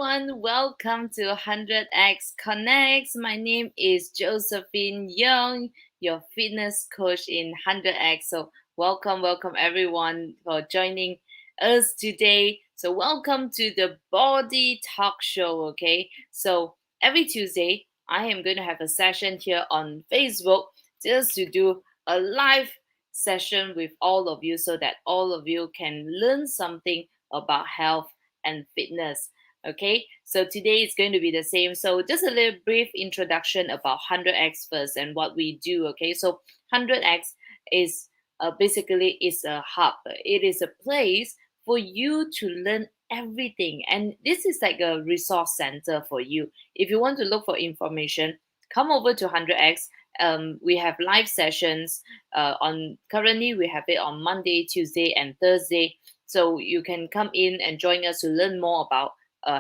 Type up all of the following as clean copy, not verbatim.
everyone. Welcome to 100x Connects. My name is Josephine Young, your fitness coach in 100x. So, welcome everyone for joining us today. So, welcome to the Body Talk Show. Okay, so every Tuesday, I am going to have a session here on Facebook just to do a live session with all of you so that all of you can learn something about health and fitness. Okay, so today is going to be the same. So just a little brief introduction about 100x first and what we do. Okay, so 100x is basically is a hub. It is a place for you to learn everything, and this is like a resource center for you. If you want to look for information, come over to 100x. We have live sessions on currently we have it on Monday, Tuesday, and Thursday. So you can come in and join us to learn more about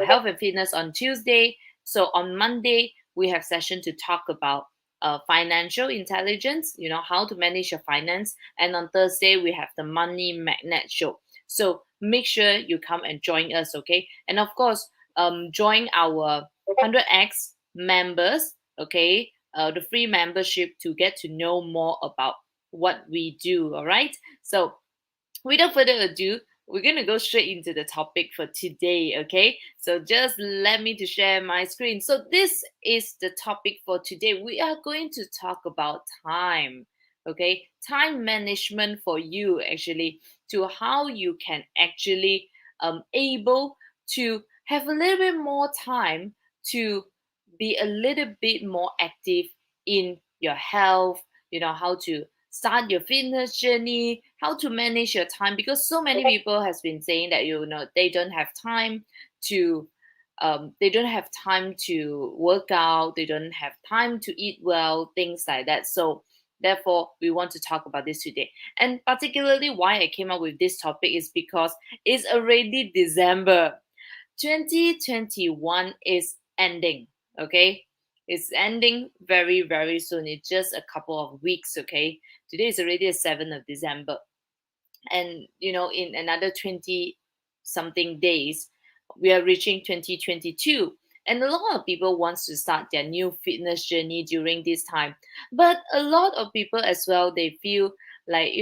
health and fitness on Tuesday. So on Monday, we have session to talk about financial intelligence, how to manage your finance. And on Thursday, we have the Money Magnet Show. So make sure you come and join us, okay? And of course, join our 100x members, okay? The free membership to get to know more about what we do, all right? So without further ado, we're going to go straight into the topic for today, okay? So just let me to share my screen. So this is the topic for today. We are going to talk about time, okay? Time management for you, actually, to how you can actually able to have a little bit more time to be a little bit more active in your health, how to start your fitness journey, how to manage your time, because so many people has been saying that they don't have time to work out, they don't have time to eat well, things like that. So therefore we want to talk about this today. And particularly why I came up with this topic is because it's already December. 2021 is ending, okay? It's ending very, very soon. It's just a couple of weeks, okay? Today is already the 7th of December. And, in another 20 something days, we are reaching 2022. And a lot of people wants to start their new fitness journey during this time. But a lot of people as well, they feel like,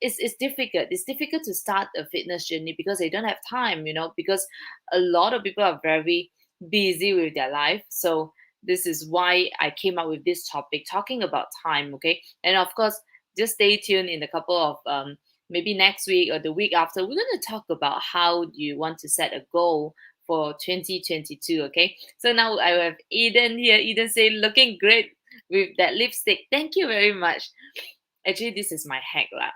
it's difficult. It's difficult to start a fitness journey because they don't have time, because a lot of people are very busy with their life. So this is why I came up with this topic, talking about time, okay? And of course, just stay tuned in a couple of maybe next week or the week after. We're going to talk about how you want to set a goal for 2022, okay? So now I have Eden here. Eden say looking great with that lipstick. Thank you very much. Actually, this is my hack lah.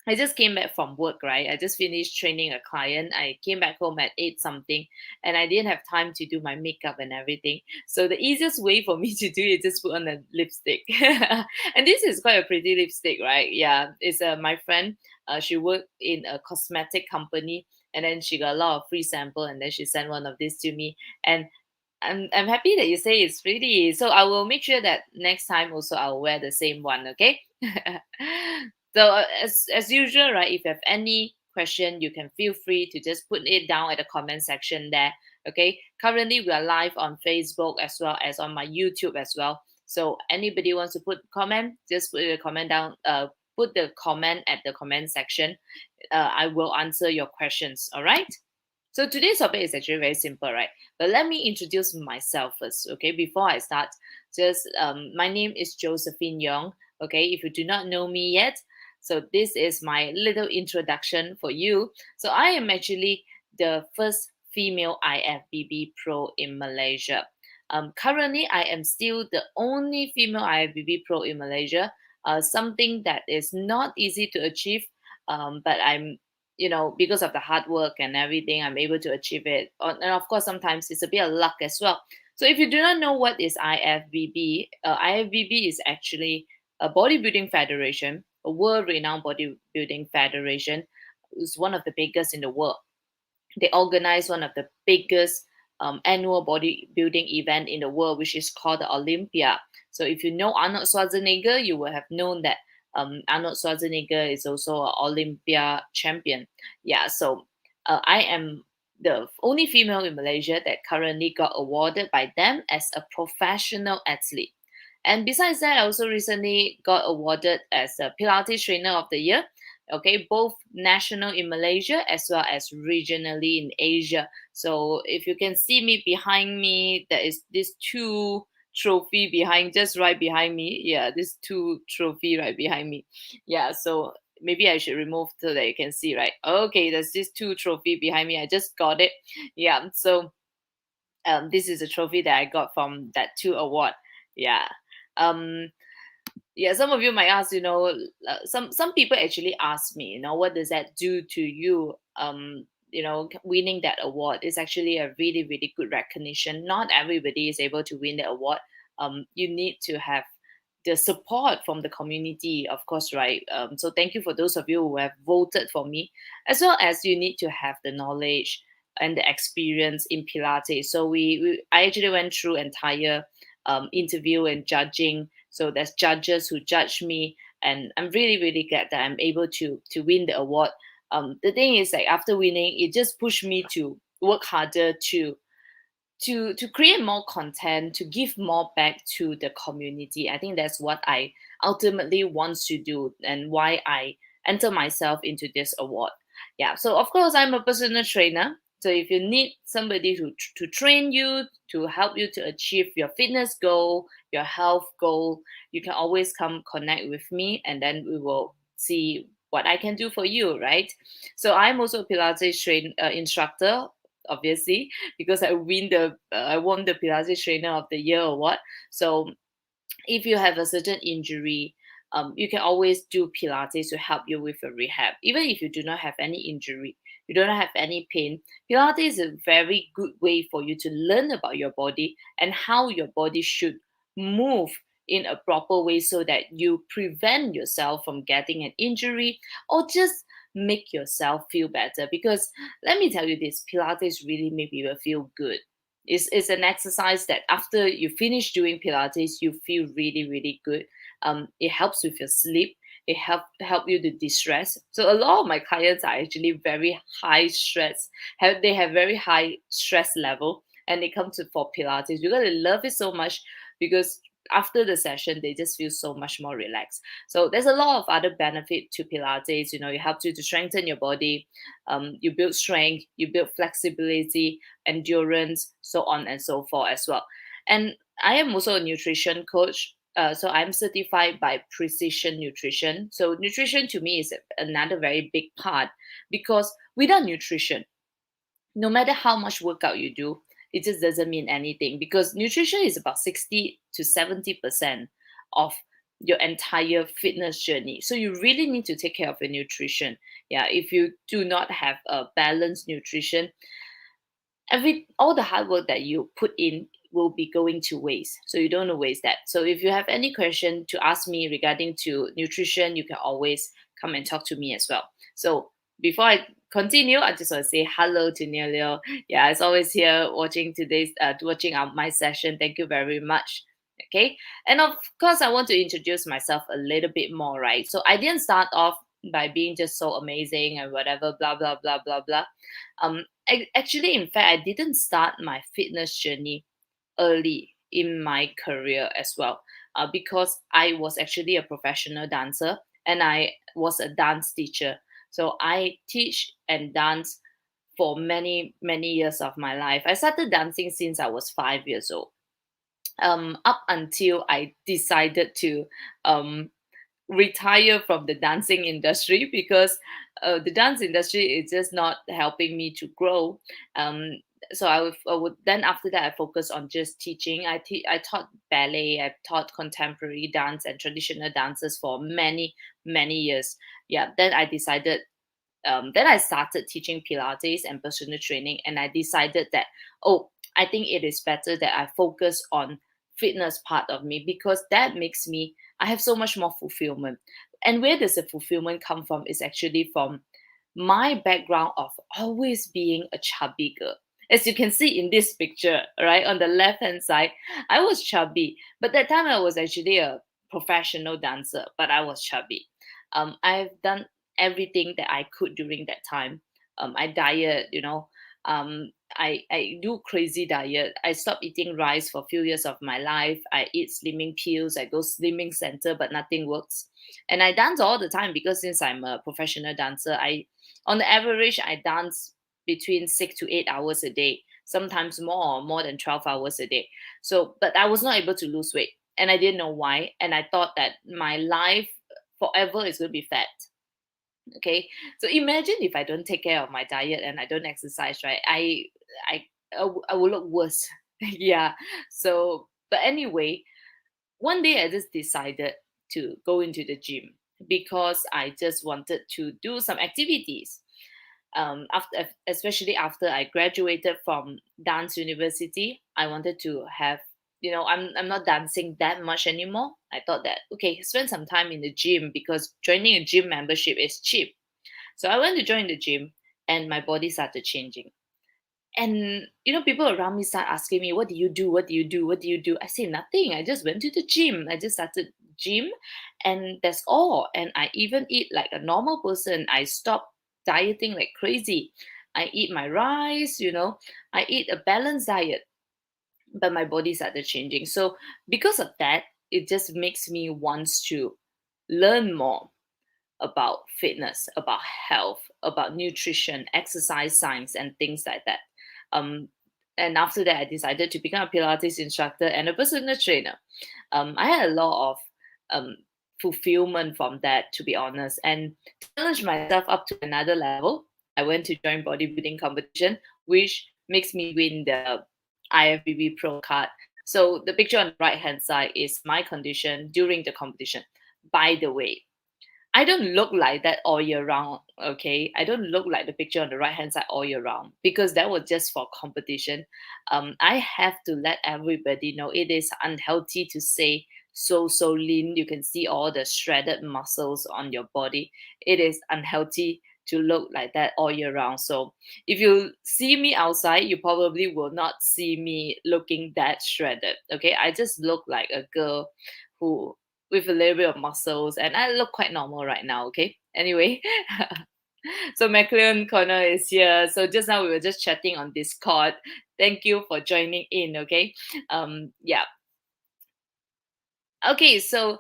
I just came back from work, right? I just finished training a client. I came back home at 8 something and I didn't have time to do my makeup and everything. So the easiest way for me to do it is just put on a lipstick. And this is quite a pretty lipstick, right? Yeah, it's my friend. She worked in a cosmetic company and then she got a lot of free sample and then she sent one of these to me. And I'm happy that you say it's pretty. So I will make sure that next time also I'll wear the same one, okay? So as usual, right? If you have any question, you can feel free to just put it down at the comment section there. Okay. Currently, we are live on Facebook as well as on my YouTube as well. So anybody wants to put comment, just put the comment down. Put the comment at the comment section. I will answer your questions. All right. So today's topic is actually very simple, right? But let me introduce myself first, okay? Before I start, just my name is Josephine Young, okay? If you do not know me yet, so this is my little introduction for you. So I am actually the first female IFBB pro in Malaysia. Currently, I am still the only female IFBB pro in Malaysia. Something that is not easy to achieve, but I'm because of the hard work and everything, I'm able to achieve it. And of course, sometimes it's a bit of luck as well. So if you do not know what is IFBB, IFBB is actually a bodybuilding federation, a world-renowned bodybuilding federation. It's one of the biggest in the world. They organize one of the biggest annual bodybuilding event in the world, which is called the Olympia. So if you know Arnold Schwarzenegger, you will have known that Arnold Schwarzenegger is also an Olympia champion. Yeah, so I am the only female in Malaysia that currently got awarded by them as a professional athlete. And besides that, I also recently got awarded as a Pilates Trainer of the Year. Okay, both national in Malaysia as well as regionally in Asia. So if you can see me behind me, there is this two trophy behind, just right behind me. Yeah, this two trophy right behind me. Yeah, so maybe I should remove so that you can see, right? Okay, there's this two trophy behind me. I just got it. Yeah, so this is a trophy that I got from that two award. Yeah. Um, yeah, some of you might ask, some people actually ask me, what does that do to you? Winning that award is actually a really, really good recognition. Not everybody is able to win the award. You need to have the support from the community, of course, right? So thank you for those of you who have voted for me, as well as you need to have the knowledge and the experience in Pilates. So I actually went through entire interview and judging. So there's judges who judge me, and I'm really, really glad that I'm able to win the award. The thing is, like after winning, it just pushed me to work harder to create more content, to give more back to the community. I think that's what I ultimately want to do, and why I enter myself into this award. Yeah, so of course I'm a personal trainer. So if you need somebody to train you, to help you to achieve your fitness goal, your health goal, you can always come connect with me, and then we will see what I can do for you, right? So I'm also a Pilates instructor, obviously, because I won the Pilates Trainer of the Year award. So if you have a certain injury, you can always do Pilates to help you with a rehab. Even if you do not have any injury, you don't have any pain, Pilates is a very good way for you to learn about your body and how your body should move in a proper way, so that you prevent yourself from getting an injury, or just make yourself feel better. Because let me tell you this, Pilates really make people feel good. It's an exercise that after you finish doing Pilates, you feel really, really good. It helps with your sleep. It help you to distress. So a lot of my clients are actually very high stress. They have very high stress level, and they come to for Pilates because they love it so much. Because after the session, they just feel so much more relaxed. So there's a lot of other benefit to Pilates. It helps you to strengthen your body. You build strength, you build flexibility, endurance, so on and so forth as well. And I am also a nutrition coach. So I'm certified by Precision Nutrition. So nutrition to me is another very big part, because without nutrition, no matter how much workout you do, it just doesn't mean anything, because nutrition is about 60 to 70% of your entire fitness journey. So you really need to take care of your nutrition. Yeah, if you do not have a balanced nutrition, all the hard work that you put in will be going to waste. So you don't want to waste that. So if you have any question to ask me regarding to nutrition, you can always come and talk to me as well. So before I continue, I just want to say hello to Neilio. Yeah, it's always here watching my session. Thank you very much. Okay, and of course I want to introduce myself a little bit more, right? So I didn't start off by being just so amazing and whatever, blah blah blah blah blah. Actually, in fact, I didn't start my fitness journey early in my career as well, because I was actually a professional dancer, and I was a dance teacher. So I teach and dance for many, many years of my life. I started dancing since I was 5 years old, up until I decided to um, retire from the dancing industry, because the dance industry is just not helping me to grow. So I would then after that I focused on just teaching. I taught ballet, I taught contemporary dance and traditional dances for many, many years. Yeah, then I started teaching Pilates and personal training, and I decided that, oh, I think it is better that I focus on fitness part of me, because that makes me, I have so much more fulfillment. And where does the fulfillment come from? Is actually from my background of always being a chubby girl. As you can see in this picture, right on the left hand side, I was chubby, but that time I was actually a professional dancer, but I was chubby. I've done everything that I could during that time. I diet, I do crazy diet. I stopped eating rice for a few years of my life. I eat slimming pills. I go slimming center, but nothing works. And I dance all the time because since I'm a professional dancer, on the average, I dance between 6 to 8 hours a day, sometimes more than 12 hours a day. So, but I was not able to lose weight, and I didn't know why. And I thought that my life forever is going to be fat. Okay, so imagine if I don't take care of my diet and I don't exercise, right? I I will look worse. Yeah. So, but anyway, one day I just decided to go into the gym because I just wanted to do some activities. After, especially after I graduated from dance university, I wanted to have, I'm not dancing that much anymore. I thought that okay, spend some time in the gym because joining a gym membership is cheap. So I went to join the gym and my body started changing. And people around me start asking me, what do you do? What do you do? What do you do? I say nothing. I just went to the gym. I just started gym and that's all. And I even eat like a normal person. I stopped dieting like crazy. I eat my rice, I eat a balanced diet, but my body started changing. So because of that, it just makes me want to learn more about fitness, about health, about nutrition, exercise science, and things like that. Um, and after that, I decided to become a Pilates instructor and a personal trainer. I had a lot of fulfillment from that, to be honest, and challenged myself up to another level. I went to join bodybuilding competition, which makes me win the IFBB Pro card. So the picture on the right hand side is my condition during the competition. By the way, I don't look like that all year round, okay? I don't look like the picture on the right hand side all year round because that was just for competition. I have to let everybody know it is unhealthy to say so lean. You can see all the shredded muscles on your body. It is unhealthy to look like that all year round. So if you see me outside, you probably will not see me looking that shredded, okay? I just look like a girl who with a little bit of muscles, and I look quite normal right now. Okay. Anyway, so McLeon Connor is here. So just now we were just chatting on Discord. Thank you for joining in. Okay. Yeah. Okay. So,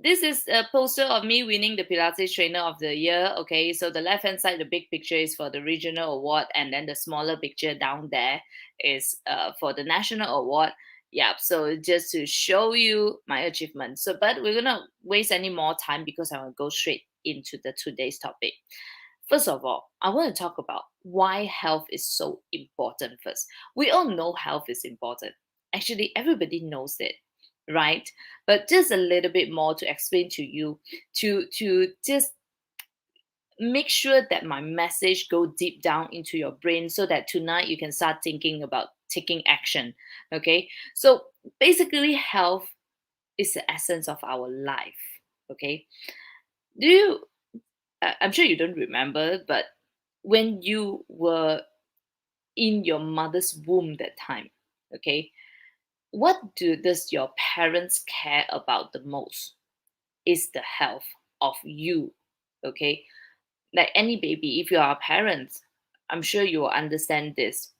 this is a poster of me winning the Pilates Trainer of the Year. Okay, so the left hand side, the big picture is for the regional award, and then the smaller picture down there is for the national award. Yeah, so just to show you my achievement. So, but we're gonna waste any more time because I want to go straight into the today's topic. First of all, I want to talk about why health is so important first. We all know health is important. Actually, everybody knows it, right? But just a little bit more to explain to you, to just make sure that my message go deep down into your brain so that tonight you can start thinking about taking action. Okay, so basically health is the essence of our life. Okay, do you I'm sure you don't remember, but when you were in your mother's womb that time, okay, what does your parents care about the most is the health of you. Okay, like any baby, if you are a parent, I'm sure you will understand this,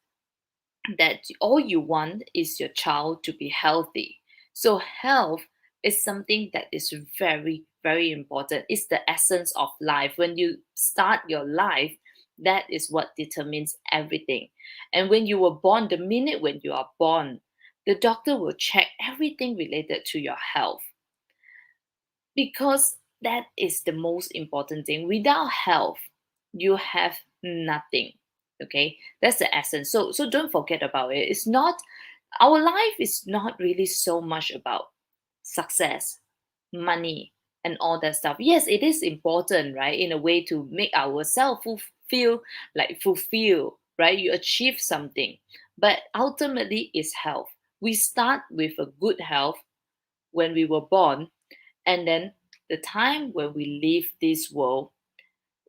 that all you want is your child to be healthy. So health is something that is very important. It's the essence of life. When you start your life, that is what determines everything. And when you were born, the minute when you are born, the doctor will check everything related to your health because that is the most important thing. Without health, you have nothing. Okay, that's the essence. So don't forget about it. It's not, our life is not really so much about success, money, and all that stuff. Yes, it is important, right, in a way to make ourselves feel like fulfill, right? You achieve something, but ultimately it's health. We start with a good health when we were born, and then the time when we leave this world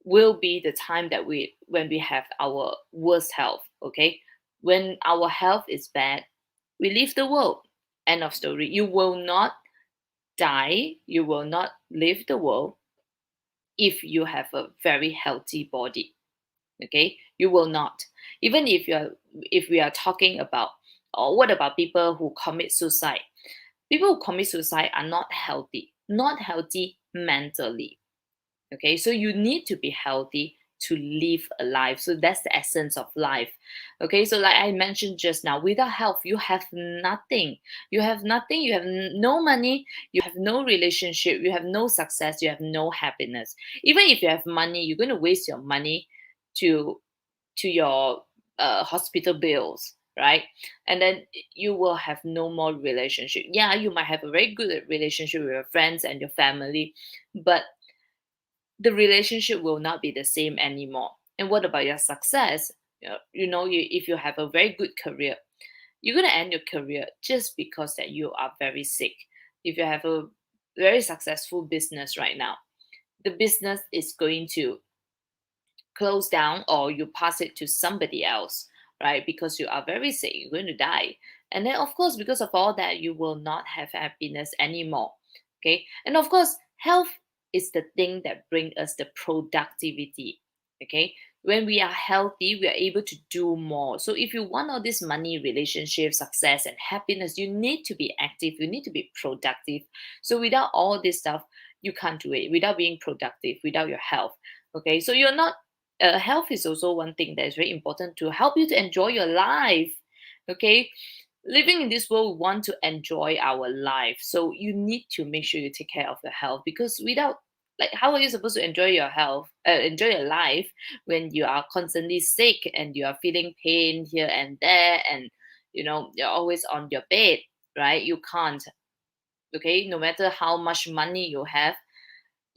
will be the time that when we have our worst health. Okay, when our health is bad, we leave the world. End of story. You will not die, you will not leave the world if you have a very healthy body. Okay, You will not. Even if we are talking about, or what about people who commit suicide? People who commit suicide are not healthy mentally. Okay, so you need to be healthy to live a life. So that's the essence of life. Okay, so like I mentioned just now, without health you have nothing. You have nothing. You have no money, you have no relationship, you have no success, you have no happiness. Even if you have money, you're going to waste your money to your hospital bills, right? And then you will have no more relationship. Yeah, you might have a very good relationship with your friends and your family, but the relationship will not be the same anymore. And what about your success? If you have a very good career, you're going to end your career just because that you are very sick. If you have a very successful business right now, the business is going to close down, or you pass it to somebody else, right? Because you are very sick, you're going to die. And then, of course, because of all that, you will not have happiness anymore. Okay. And of course, health is the thing that brings us the productivity. Okay. When we are healthy, we are able to do more. So if you want all this money, relationship, success, and happiness, you need to be active, you need to be productive. So without all this stuff, you can't do it. Without being productive, without your health. Okay, so you're not health is also one thing that is very important to help you to enjoy your life. Okay, living in this world, we want to enjoy our life, so you need to make sure you take care of your health, because without, like, how are you supposed to enjoy your health, enjoy your life, when you are constantly sick and you are feeling pain here and there, and you're always on your bed, right? You can't. Okay, no matter how much money you have,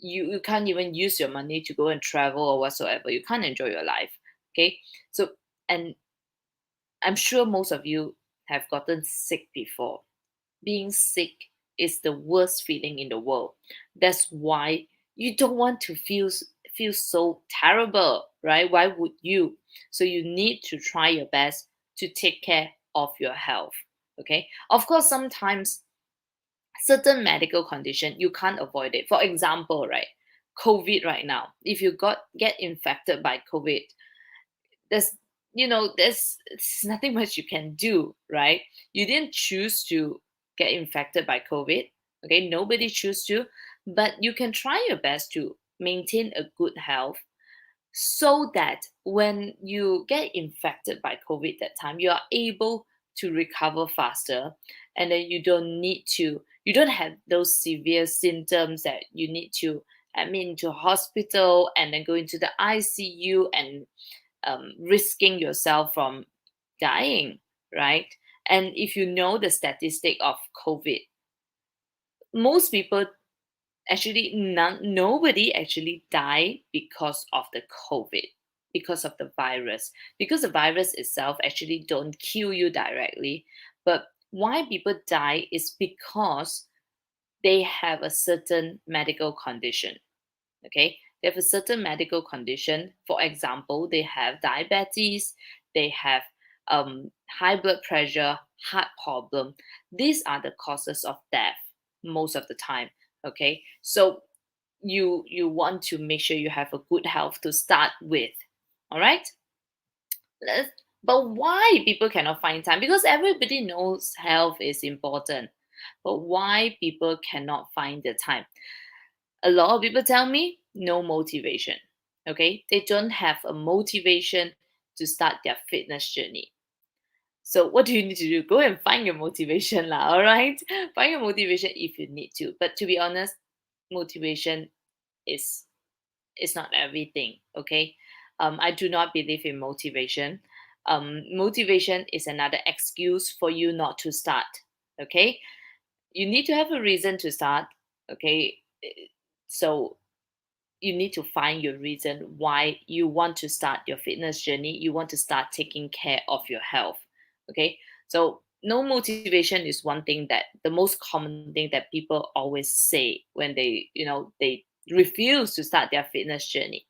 you can't even use your money to go and travel or whatsoever. You can't enjoy your life. Okay, so, and I'm sure most of you have gotten sick before. Being sick is the worst feeling in the world. That's why you don't want to feel so terrible, right? Why would you? So you need to try your best to take care of your health. Okay, of course, sometimes certain medical condition you can't avoid it. For example, right, COVID right now, if you get infected by COVID, there's there's nothing much you can do, right? You didn't choose to get infected by COVID. Okay, nobody choose to, but you can try your best to maintain a good health, so that when you get infected by COVID that time, you are able to recover faster, and then you don't have those severe symptoms that you need to admit into hospital and then go into the ICU and risking yourself from dying, right? And if you know the statistic of COVID, most people actually nobody actually died because of the COVID, because of the virus, because the virus itself actually don't kill you directly. But why people die is because they have a certain medical condition. Okay, they have a certain medical condition. For example, they have diabetes, they have high blood pressure, heart problem. These are the causes of death most of the time. Okay, so you want to make sure you have a good health to start with. All right. But why people cannot find time? Because everybody knows health is important, but why people cannot find the time? A lot of people tell me no motivation. Okay, they don't have a motivation to start their fitness journey. So what do you need to do? Go and find your motivation lah. All right, find your motivation if you need to. But to be honest, motivation is not everything. Okay, I do not believe in motivation. Motivation is another excuse for you not to start. Okay, you need to have a reason to start. Okay, so you need to find your reason why you want to start your fitness journey, you want to start taking care of your health. Okay, so no motivation is one thing, that the most common thing that people always say when they refuse to start their fitness journey.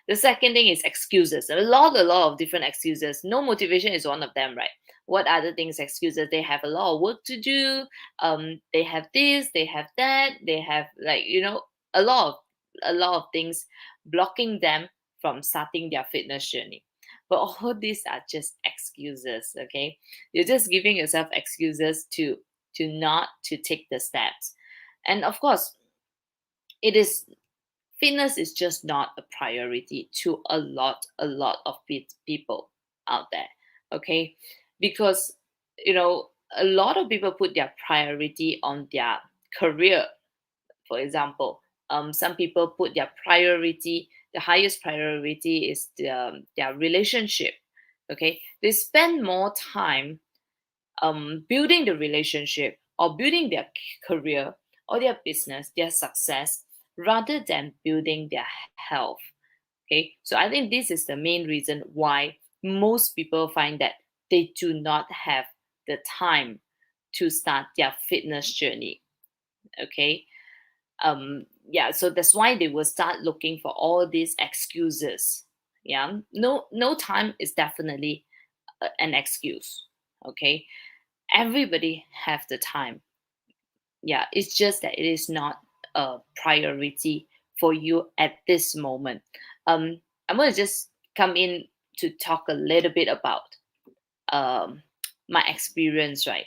The second thing is excuses. A lot of different excuses. No motivation is one of them, right? What other things excuses? They have a lot of work to do. They have this, they have that, they have, like, a lot of things blocking them from starting their fitness journey. But all these are just excuses, okay? You're just giving yourself excuses to not to take the steps. And of course, it is fitness is just not a priority to a lot of people out there, okay? Because a lot of people put their priority on their career, for example. Some people put their priority, the highest priority is their relationship, okay? They spend more time building the relationship or building their career or their business, their success, rather than building their health. Okay, so I think this is the main reason why most people find that they do not have the time to start their fitness journey. Okay, yeah, so that's why they will start looking for all these excuses. Yeah, no time is definitely an excuse. Okay, everybody have the time. Yeah, it's just that it is not a priority for you at this moment. I'm going to just come in to talk a little bit about um, my experience, right?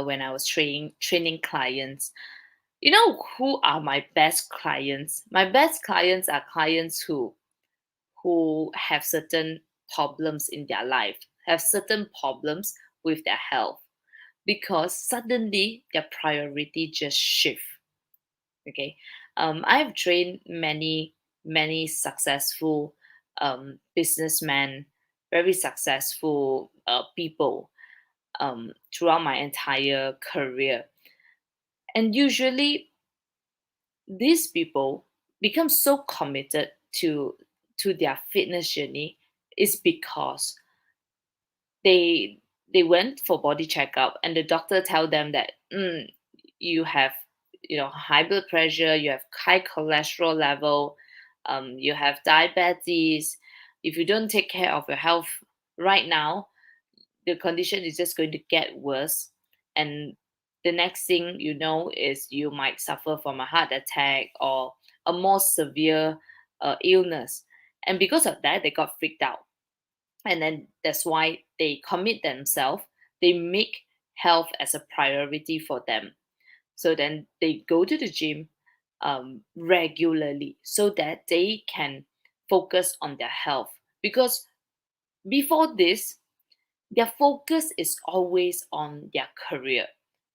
When I was training clients, you know who are my best clients? My best clients are clients who have certain problems in their life, have certain problems with their health, because suddenly their priority just shift. Okay, I've trained many successful businessmen, very successful people throughout my entire career, and usually these people become so committed to their fitness journey is because they they went for body checkup and the doctor tell them that you have high blood pressure, you have high cholesterol level, you have diabetes. If you don't take care of your health right now, the condition is just going to get worse, and the next thing you know is you might suffer from a heart attack or a more severe illness. And because of that, they got freaked out, and then that's why they commit themselves. They make health as a priority for them, so then they go to the gym regularly so that they can focus on their health. Because before this, their focus is always on their career,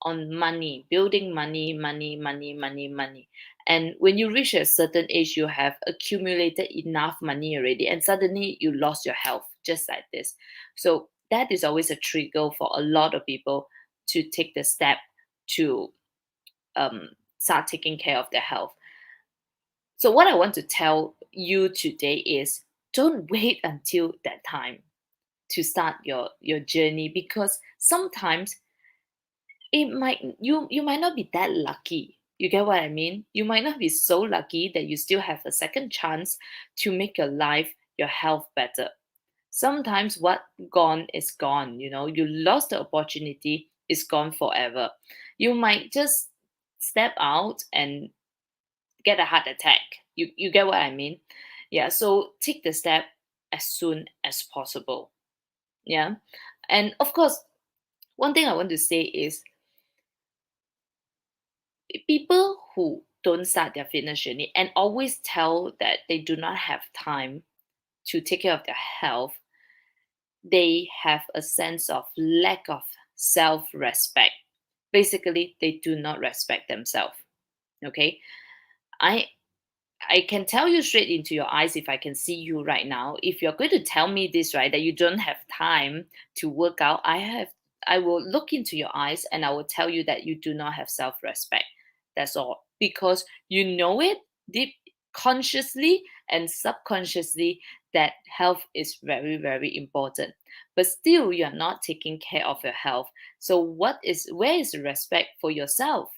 on money, building money, money, money, money, money. And when you reach a certain age, you have accumulated enough money already, and suddenly you lost your health, just like this. So that is always a trigger for a lot of people to take the step to start taking care of their health. So, what I want to tell you today is don't wait until that time to start your journey, because sometimes you might not be that lucky. You get what I mean? You might not be so lucky that you still have a second chance to make your life, your health better. Sometimes what gone is gone. You lost the opportunity, it's gone forever. You might just step out and get a heart attack. You get what I mean? Yeah, so take the step as soon as possible. Yeah. And of course, one thing I want to say is people who don't start their fitness journey and always tell that they do not have time to take care of their health, they have a sense of lack of self-respect. Basically, they do not respect themselves. Okay. I I can tell you straight into your eyes, if I can see you right now. If you're going to tell me this, right, that you don't have time to work out, I will look into your eyes and I will tell you that you do not have self-respect. That's all. Because you know it deep consciously and subconsciously that health is very, very important. But still you're not taking care of your health. So where is the respect for yourself?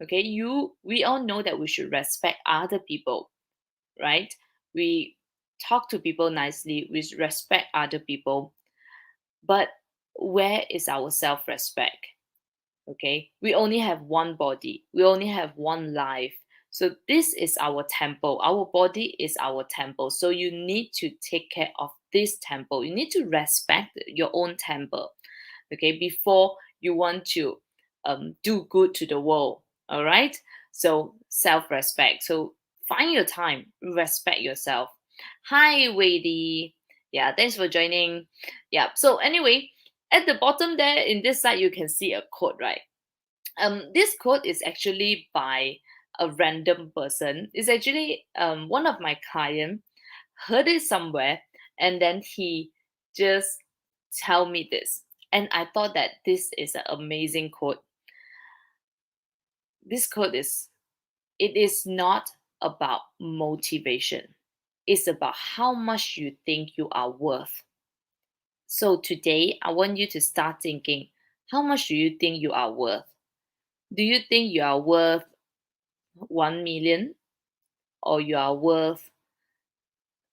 Okay, we all know that we should respect other people, right? We talk to people nicely, we respect other people, but where is our self respect? Okay, we only have one body, we only have one life. So this is our temple. Our body is our temple. So you need to take care of this temple. You need to respect your own temple, okay, before you want to do good to the world. All right. So self-respect. So find your time, respect yourself. Hi, Wadey. Yeah, thanks for joining. Yeah. So anyway, at the bottom there in this side, you can see a quote, right? This quote is actually by a random person. It's actually one of my client heard it somewhere, and then he just tell me this, and I thought that this is an amazing quote. This quote is, it is not about motivation, it's about how much you think you are worth. So today I want you to start thinking, how much do you think you are worth? Do you think you are worth 1 million, or you are worth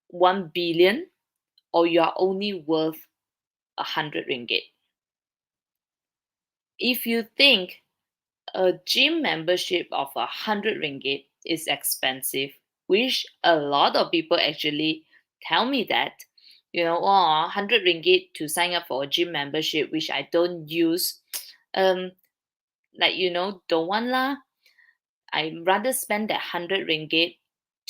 1 billion, or you are only worth 100 ringgit? If you think a gym membership of 100 ringgit is expensive, which a lot of people actually tell me that, oh, 100 ringgit to sign up for a gym membership, which I don't use, um, don't want lah. I rather spend that 100 ringgit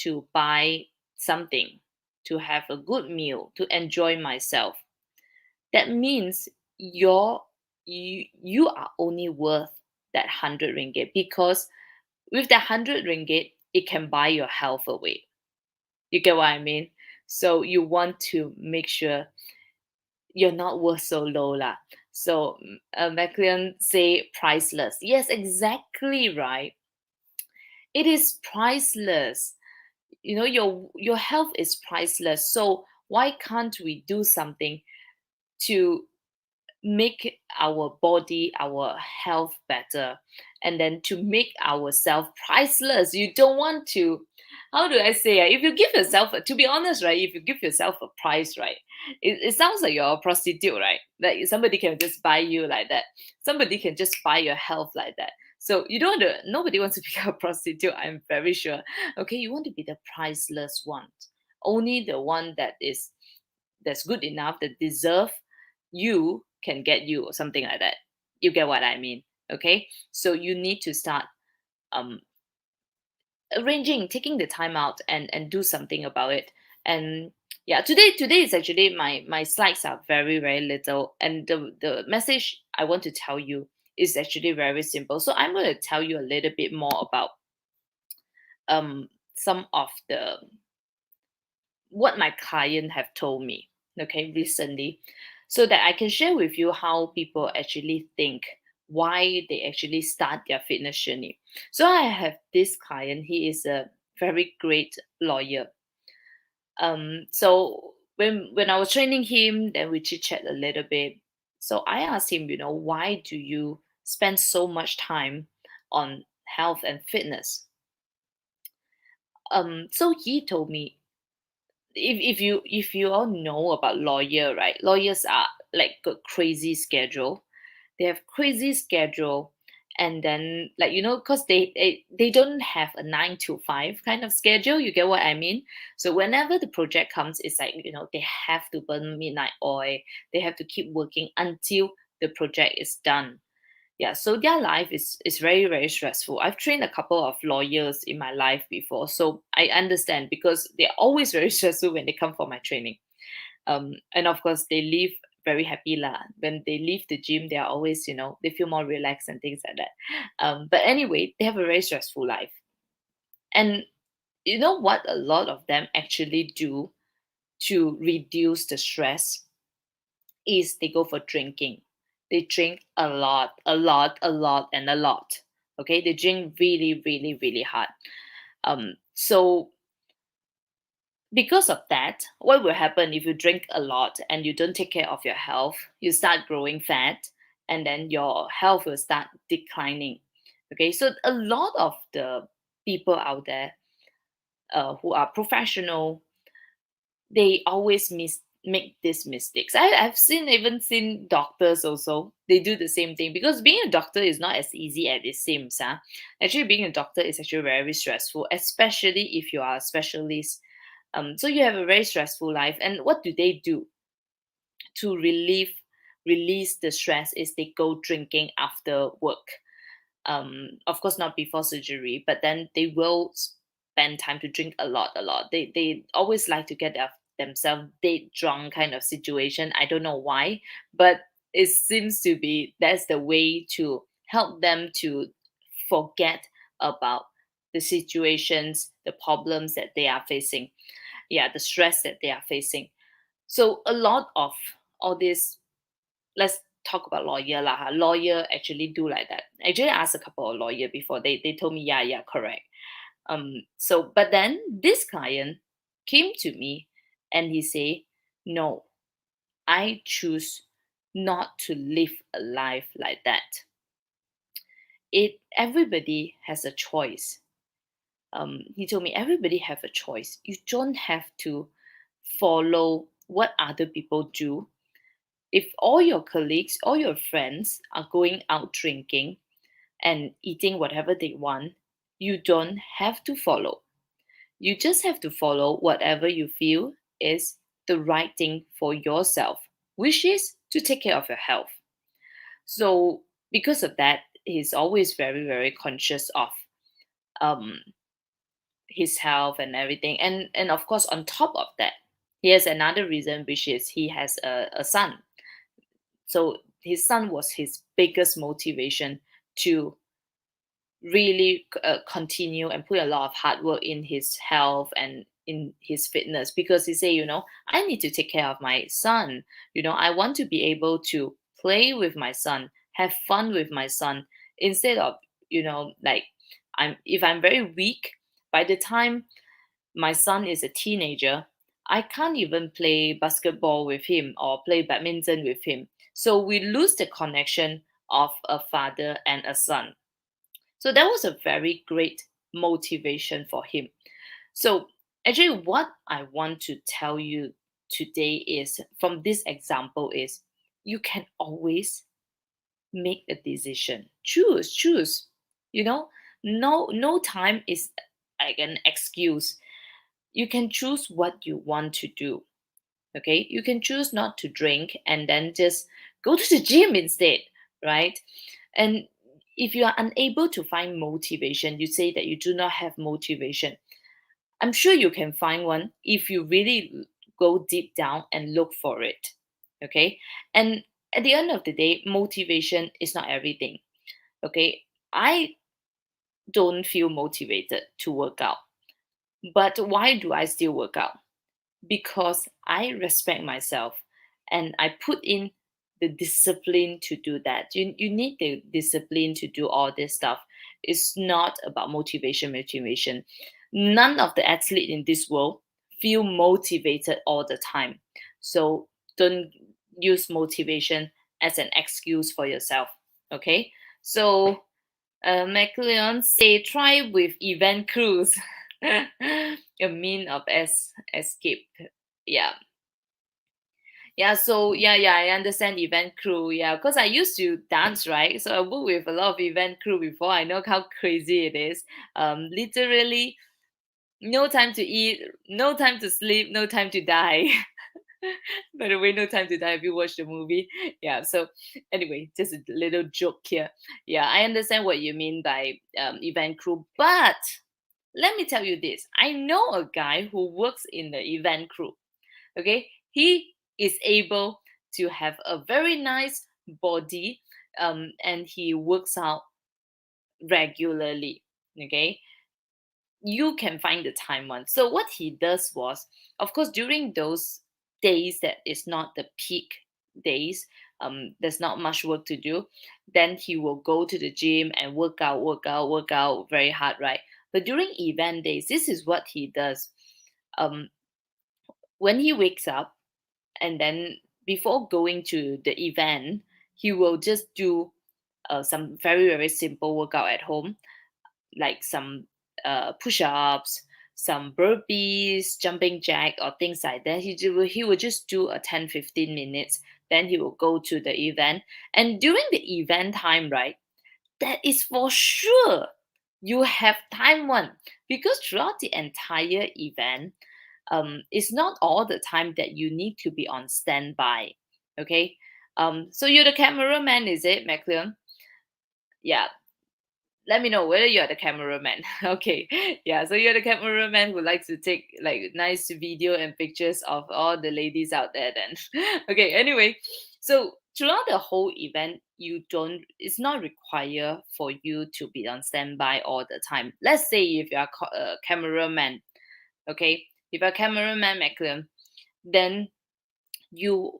to buy something, to have a good meal, to enjoy myself. That means you are only worth that 100 ringgit, because with that 100 ringgit it can buy your health away. You get what I mean? So you want to make sure you're not worth so low lah. So Maclean say priceless. Yes, exactly right. It is priceless. Your health is priceless. So why can't we do something to make our body, our health better, and then to make ourselves priceless? You don't want to, how do I say it? If you give yourself, to be honest, right, if you give yourself a price, right, it sounds like you're a prostitute, right? Like somebody can just buy you like that. Somebody can just buy your health like that. So you don't want to, nobody wants to become a prostitute, I'm very sure. Okay, you want to be the priceless one. Only the one that's good enough, that deserve you can get you, or something like that. You get what I mean? Okay, so you need to start um arranging, taking the time out, and do something about it. And yeah, today is actually, my slides are very very little, and the message I want to tell you is actually very simple. So I'm going to tell you a little bit more about some of the what my client have told me, okay, recently, so that I can share with you how people actually think, why they actually start their fitness journey. So I have this client, he is a very great lawyer. So when I was training him, then we chit chat a little bit. So I asked him, why do you spend so much time on health and fitness? So he told me, if you all know about lawyer, right? Lawyers are like a crazy schedule. They have crazy schedule, and then, like, because they don't have a 9 to 5 kind of schedule. You get what I mean? So whenever the project comes, it's like, they have to burn midnight oil. They have to keep working until the project is done. Yeah, so their life is very very stressful. I've trained a couple of lawyers in my life before, so I understand, because they're always very stressful when they come for my training. And of course they leave very happy lah. When they leave the gym, they are always, they feel more relaxed and things like that. But anyway, they have a very stressful life. And you know what a lot of them actually do to reduce the stress is they go for drinking. They drink a lot, a lot, a lot, and a lot. Okay, they drink really, really, really hard. So because of that, what will happen if you drink a lot and you don't take care of your health? You start growing fat, and then your health will start declining. Okay, so a lot of the people out there who are professional, they always make these mistakes. I've even seen doctors also. They do the same thing because being a doctor is not as easy as it seems. Huh? Actually, being a doctor is actually very stressful, especially if you are a specialist. So you have a very stressful life. And what do they do to release the stress? Is they go drinking after work. Of course not before surgery, but then they will spend time to drink a lot. They always like to get themselves dead drunk kind of situation. I don't know why, but it seems to be that's the way to help them to forget about the situations, the problems that they are facing, yeah, the stress that they are facing. So a lot of all this, let's talk about lawyer lah. Lawyer actually do like that. Actually, I asked a couple of lawyer before. They told me, yeah, correct. So but then this client came to me and he say, no, I choose not to live a life like that. Everybody has a choice. He told me everybody have a choice. You don't have to follow what other people do. If all your colleagues, all your friends are going out drinking and eating whatever they want, you don't have to follow. You just have to follow whatever you feel is the right thing for yourself, which is to take care of your health. So, because of that, he's always very, very conscious of um, his health and everything. And of course, on top of that, he has another reason, which is he has a son. So his son was his biggest motivation to really continue and put a lot of hard work in his health and in his fitness, because he say, I need to take care of my son. I want to be able to play with my son, have fun with my son, instead of, like, if I'm very weak, by the time my son is a teenager, I can't even play basketball with him or play badminton with him. So we lose the connection of a father and a son. So that was a very great motivation for him. So actually, what I want to tell you today is, from this example, is you can always make a decision. Choose. No time is like an excuse. You can choose what you want to do. Okay, you can choose not to drink and then just go to the gym instead, right? And if you are unable to find motivation, you say that you do not have motivation, I'm sure you can find one if you really go deep down and look for it. Okay, and at the end of the day, motivation is not everything. Okay, I don't feel motivated to work out, but why do I still work out? Because I respect myself and I put in the discipline to do that. You need the discipline to do all this stuff. It's not about motivation. None of the athletes in this world feel motivated all the time. So don't use motivation as an excuse for yourself. Okay. So McLeon say try with event cruise. A mean of escape. Yeah. Yeah, so yeah, I understand event crew. Yeah, because I used to dance, right? So I work with a lot of event crew before. I know how crazy it is. Literally, no time to eat, no time to sleep, no time to die. By the way, no time to die. Have you watched the movie? Yeah. So anyway, just a little joke here. Yeah, I understand what you mean by event crew, but let me tell you this. I know a guy who works in the event crew. Okay, he is able to have a very nice body, and he works out regularly. Okay, you can find the time one. So what he does was, of course, during those days that is not the peak days, there's not much work to do, then he will go to the gym and work out very hard, right? But during event days, this is what he does. um when he wakes up, and then before going to the event, he will just do some very, very simple workout at home, like some push-ups, some burpees, jumping jack, or things like that. He will just do a 10-15 minutes. Then he will go to the event. And during the event time, right, that is for sure you have time one, because throughout the entire event, it's not all the time that you need to be on standby. Okay. So you're the cameraman, is it, McLeon? Yeah, let me know whether you're the cameraman. Okay. Yeah, so you're the cameraman who likes to take like nice video and pictures of all the ladies out there then. Okay, anyway, so throughout the whole event, it's not required for you to be on standby all the time. Let's say if you're a cameraman, okay, if you're a cameraman, Macklem, then you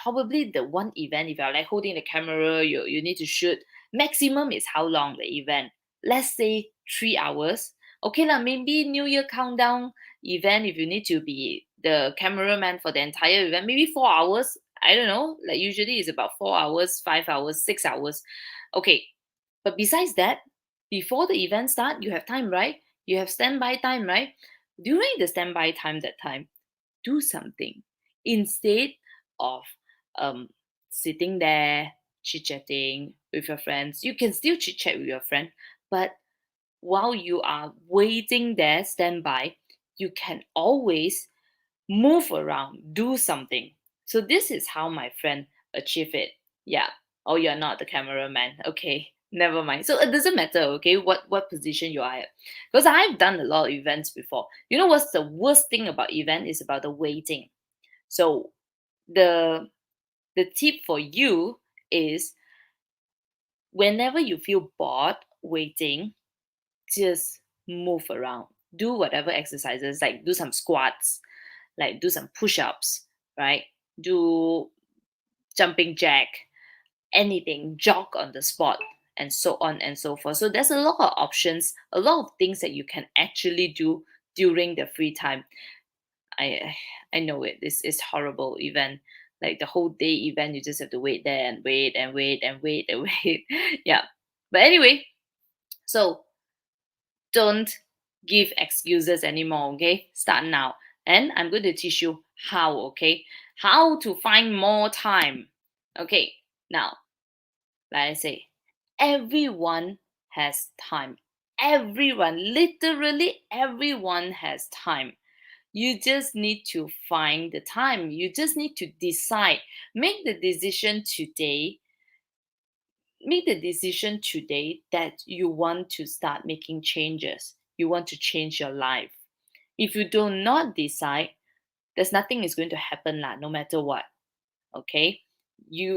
probably the one event, if you're like holding the camera, you need to shoot, maximum is how long the event? Let's say 3 hours. Okay lah, maybe New Year countdown event, if you need to be the cameraman for the entire event, maybe 4 hours. I don't know, like usually it's about 4 hours, 5 hours, 6 hours. Okay, but besides that, before the event start, you have time, right? You have standby time, right? During the standby time, that time, do something instead of um sitting there chit chatting with your friends. You can still chit chat with your friend, but while you are waiting there standby, you can always move around, do something. So this is how my friend achieved it. Yeah. Oh, you're not the cameraman. Okay, never mind. So it doesn't matter, okay, what position you are at. Because I've done a lot of events before. You know what's the worst thing about event is about the waiting. So the the tip for you is, whenever you feel bored waiting, just move around. Do whatever exercises, like do some squats, like do some push-ups, right? Do jumping jack, anything, jog on the spot, and so on and so forth. So there's a lot of options, a lot of things that you can actually do during the free time. I I know it. This is horrible event. Like the whole day event, you just have to wait there and wait and wait and wait and wait. Yeah. But anyway, so don't give excuses anymore, okay? Start now. And I'm going to teach you how, okay? How to find more time. Okay, now, like I say, everyone has time. Everyone, literally everyone has time. You just need to find the time. You just need to decide. Make the decision today. Make the decision today that you want to start making changes. You want to change your life. If you do not decide, there's nothing is going to happen lah, no matter what. Okay?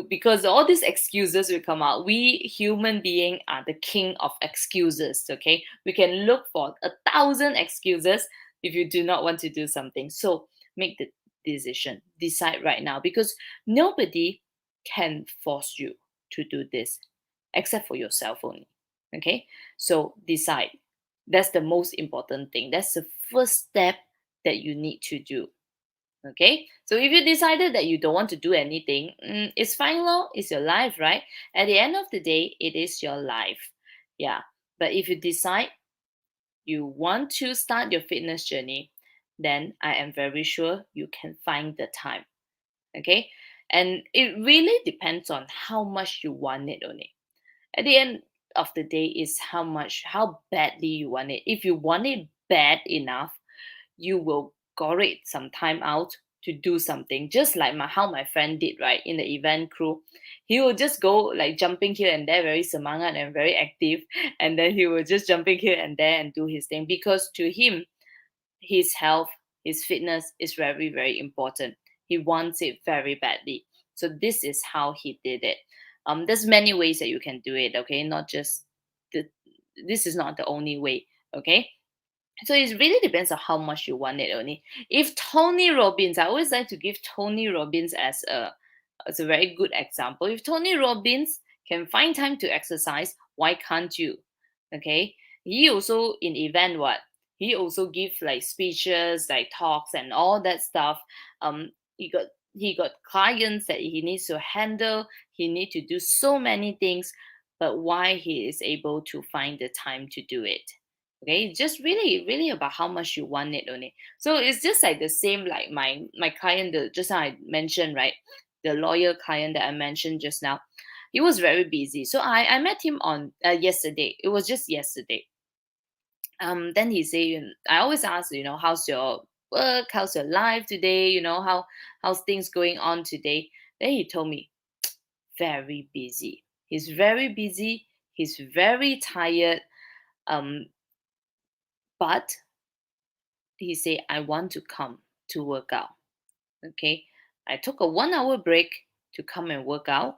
Because all these excuses will come out. We human being are the king of excuses. Okay? We can look for 1,000 excuses if you do not want to do something. So make the decision. Decide right now, because nobody can force you to do this except for yourself only. Okay? So decide. That's the most important thing. That's the first step that you need to do. Okay, so if you decided that you don't want to do anything, it's fine, lor. It's your life, right? At the end of the day, it is your life. Yeah, but if you decide you want to start your fitness journey, then I am very sure you can find the time. Okay, and it really depends on how much you want it only. At the end of the day, is how badly you want it. If you want it bad enough, you will got it some time out to do something, just like how my friend did, right? In the event crew, he will just go like jumping here and there, very semangat and very active, and then he will just jumping here and there and do his thing, because to him, his health, his fitness is very, very important. He wants it very badly. So this is how he did it. There's many ways that you can do it, okay? Not just the this is not the only way, okay? So it really depends on how much you want it only. If Tony Robbins, I always like to give Tony Robbins as a very good example. If Tony Robbins can find time to exercise, why can't you? Okay. He also in event what? He also give like speeches, like talks and all that stuff. He got clients that he needs to handle. He need to do so many things, but why he is able to find the time to do it? Okay, just really about how much you want it only. So it's just like the same like my client, the just now I mentioned, right? The lawyer client that I mentioned just now. He was very busy. So I met him on yesterday. It was just yesterday. Then he say, I always ask, how's your work, how's your life today, how's things going on today. Then he told me, very busy. He's very busy, he's very tired. But he said, I want to come to work out. Okay. I took a 1 hour break to come and work out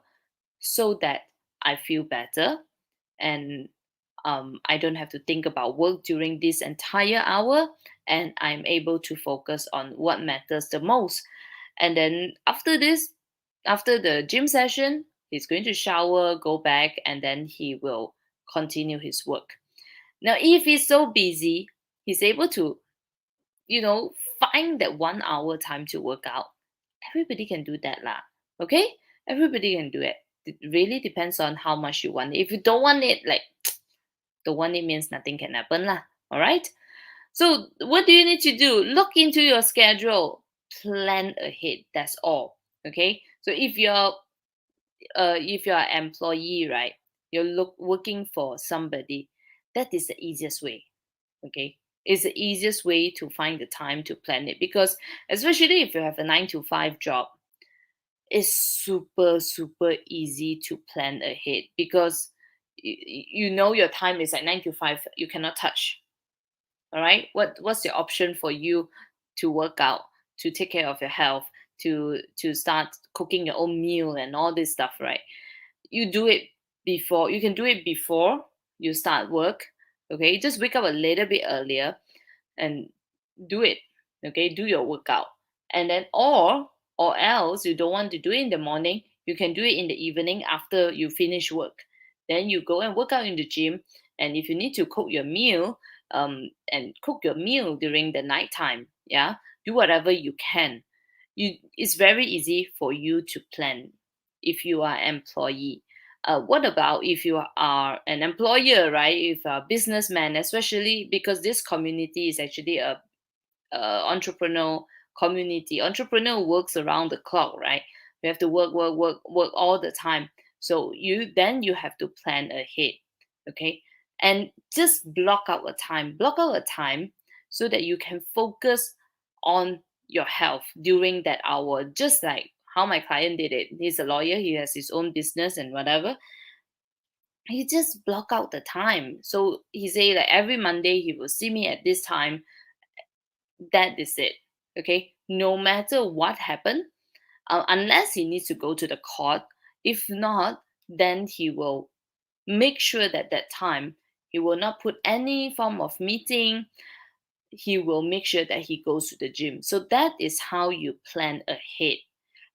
so that I feel better, and I don't have to think about work during this entire hour, and I'm able to focus on what matters the most. And then after this, after the gym session, he's going to shower, go back, and then he will continue his work. Now, if he's so busy, he's able to, you know, find that 1 hour time to work out. Everybody can do that lah. Okay? Everybody can do it. It really depends on how much you want it. If you don't want it, like don't want it means nothing can happen lah. All right? So what do you need to do? Look into your schedule. Plan ahead. That's all. Okay? So if you're an employee, right? Working for somebody, that is the easiest way. Okay, it's the easiest way to find the time to plan it, because especially if you have a 9 to 5 job, it's super easy to plan ahead, because you know your time is like 9 to 5, you cannot touch. All right, what's the option for you to work out, to take care of your health, to start cooking your own meal and all this stuff, right? You do it before, you can do it before you start work. Okay, just wake up a little bit earlier and do it. Okay, do your workout. And then or else you don't want to do it in the morning, you can do it in the evening after you finish work. Then you go and work out in the gym. And if you need to cook your meal, and cook your meal during the night time, yeah, do whatever you can. It's very easy for you to plan if you are employee. What about if you are an employer, right? If you're a businessman, especially because this community is actually a entrepreneur community. Entrepreneur works around the clock, right? You have to work all the time. So you have to plan ahead, okay? And just block out a time. Block out a time so that you can focus on your health during that hour. Just like how my client did it. He's a lawyer. He has his own business and whatever. He just block out the time. So he say like every Monday he will see me at this time. That is it. Okay, no matter what happened, unless he needs to go to the court. If not, then he will make sure that that time he will not put any form of meeting. He will make sure that he goes to the gym. So that is how you plan ahead.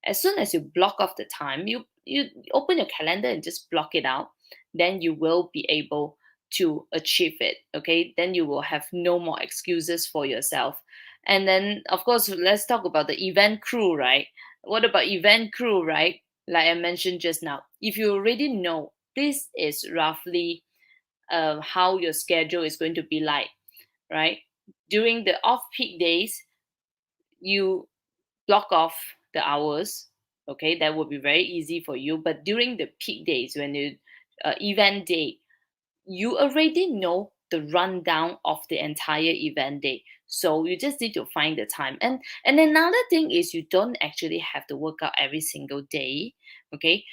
As soon as you block off the time, you open your calendar and just block it out, then you will be able to achieve it. Okay, then you will have no more excuses for yourself. And then of course, let's talk about the event crew, right? What about event crew, right? Like I mentioned just now, if you already know this is roughly how your schedule is going to be like, right? During the off peak days, you block off the hours. Okay, that would be very easy for you. But during the peak days, when you event day, you already know the rundown of the entire event day, so you just need to find the time. And another thing is, you don't actually have to work out every single day. Okay,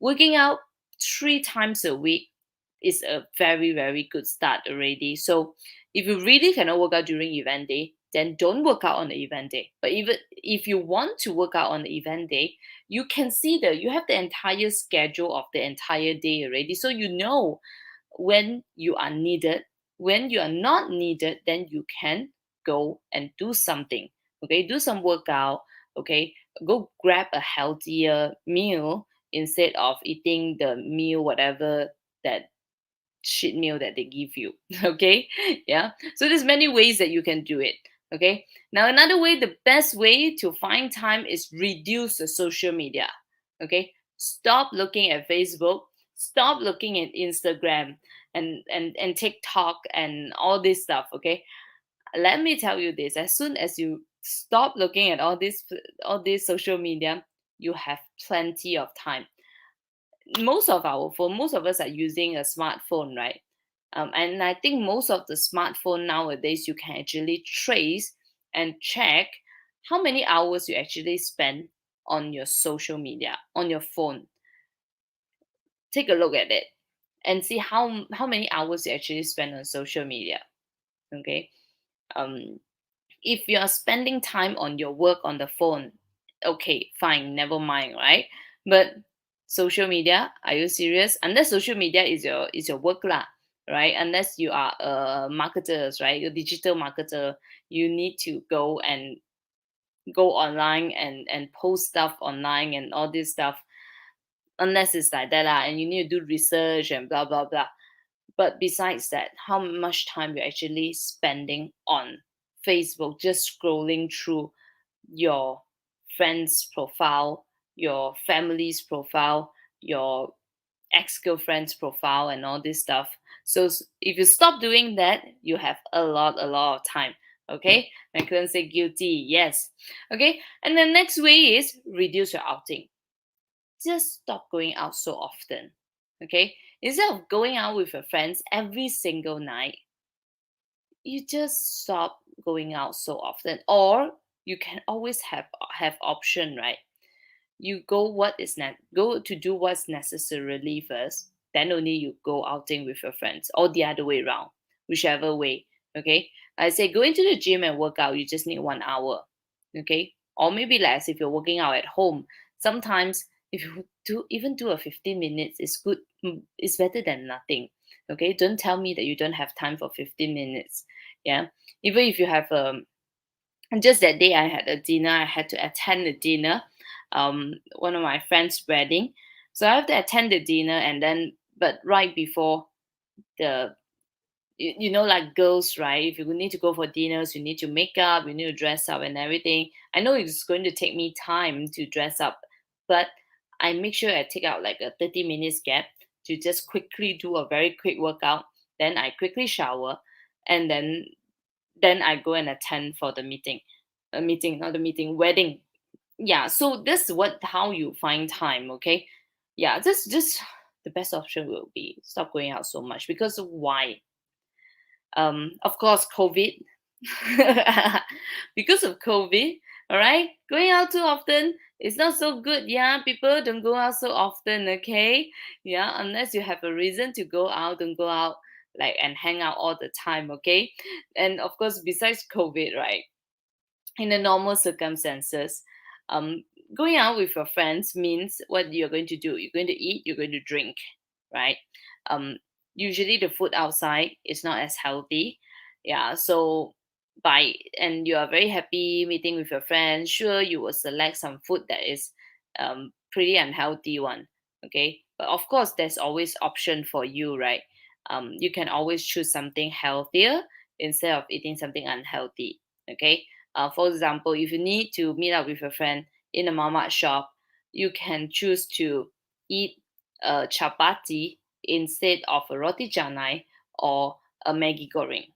working out 3 times a week is a very good start already. So if you really cannot work out during event day, then don't work out on the event day. But even if you want to work out on the event day, you can see that you have the entire schedule of the entire day already, so you know when you are needed. When you are not needed, then you can go and do something. Okay, do some workout. Okay, go grab a healthier meal instead of eating the meal, whatever that shit meal that they give you. Okay, yeah, so there's many ways that you can do it. Okay, now another way, the best way to find time is reduce the social media. Okay, stop looking at Facebook, stop looking at Instagram, and TikTok and all this stuff. Okay, let me tell you this: as soon as you stop looking at all this social media, you have plenty of time. Most of us are using a smartphone, right? And I think most of the smartphone nowadays, you can actually trace and check how many hours you actually spend on your social media on your phone. Take a look at it and see how many hours you actually spend on social media. Okay. um if you are spending time on your work on the phone, okay, fine, never mind, right? But social media, are you serious? Unless social media is your work lah, right? Unless you are a marketers, right? A digital marketer, you need to go online and post stuff online and all this stuff. Unless it's like that lah, and you need to do research and blah blah blah. But besides that, how much time you're actually spending on Facebook, just scrolling through your friend's profile, your family's profile, your ex-girlfriend's profile, and all this stuff. So if you stop doing that, you have a lot of time. Okay, I couldn't say guilty. Yes. Okay, and the next way is reduce your outing. Just stop going out so often. Okay, instead of going out with your friends every single night, you just stop going out so often. Or you can always have option, right? You go to do what's necessarily first, then only you go outing with your friends, or the other way around, whichever way. Okay, I say go into the gym and work out, you just need 1 hour. Okay, or maybe less if you're working out at home. Sometimes if you do a 15 minutes, it's good. It's better than nothing. Okay, don't tell me that you don't have time for 15 minutes. Yeah, even if you have and just that day I had a dinner, I had to attend the dinner, one of my friend's wedding. So I have to attend the dinner, and then but right before the like girls, right? If you need to go for dinners, you need to make up, you need to dress up and everything. I know it's going to take me time to dress up, but I make sure I take out like a 30 minutes gap to just quickly do a very quick workout. Then I quickly shower, and then I go and attend for the meeting. A meeting, not the meeting, wedding. Yeah, so this is what how you find time. Okay, yeah, just the best option will be stop going out so much. Because why? Of course, COVID. Because of COVID, all right, going out too often is not so good. Yeah, people don't go out so often. Okay, yeah, unless you have a reason to go out, don't go out like and hang out all the time. Okay, and of course, besides COVID, right, in the normal circumstances, um, going out with your friends means what you're going to do. You're going to eat, you're going to drink, right? Um, Usually the food outside is not as healthy. Yeah, so and you are very happy meeting with your friends, sure you will select some food that is pretty unhealthy one. Okay, but of course there's always option for you, right? You can always choose something healthier instead of eating something unhealthy. Okay, for example, if you need to meet up with a friend in a mama shop, you can choose to eat a chapati instead of a roti canai or a Maggi goreng.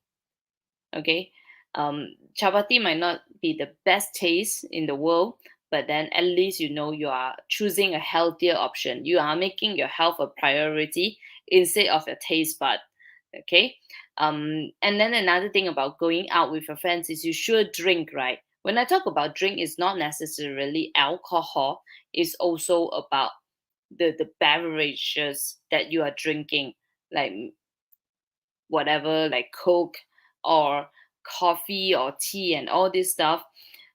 Okay, chapati might not be the best taste in the world, but then at least you know you are choosing a healthier option. You are making your health a priority instead of your taste bud. Okay, and then another thing about going out with your friends is you should drink, right? When I talk about drink, it's not necessarily alcohol. It's also about the beverages that you are drinking, like whatever, like Coke or coffee or tea and all this stuff.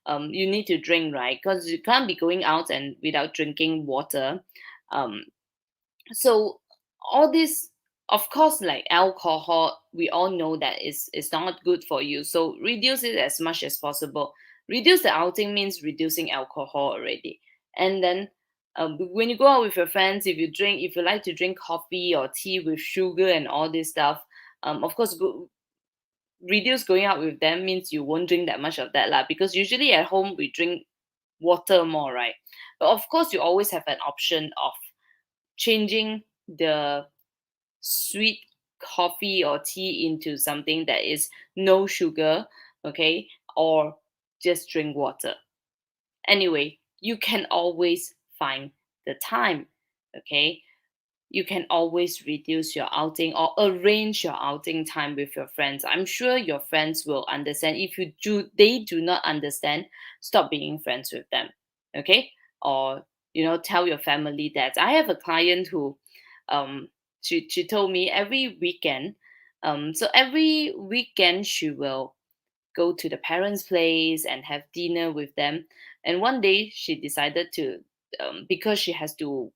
You need to drink, right? Because you can't be going out and without drinking water. um, so all this, of course, like alcohol, we all know that is not good for you, so reduce it as much as possible. Reduce the outing means reducing alcohol already. And then when you go out with your friends, if you like to drink coffee or tea with sugar and all this stuff, of course reduce going out with them means you won't drink that much of that lah, because usually at home we drink water more, right? But of course you always have an option of changing the sweet coffee or tea into something that is no sugar, okay, or just drink water. Anyway, you can always find the time, okay? You can always reduce your outing or arrange your outing time with your friends. I'm sure your friends will understand. If they do not understand, stop being friends with them, okay? Or tell your family that. I have a client who, um, she told me every weekend, so every weekend she will go to the parents' place and have dinner with them. And one day she decided to, because she has to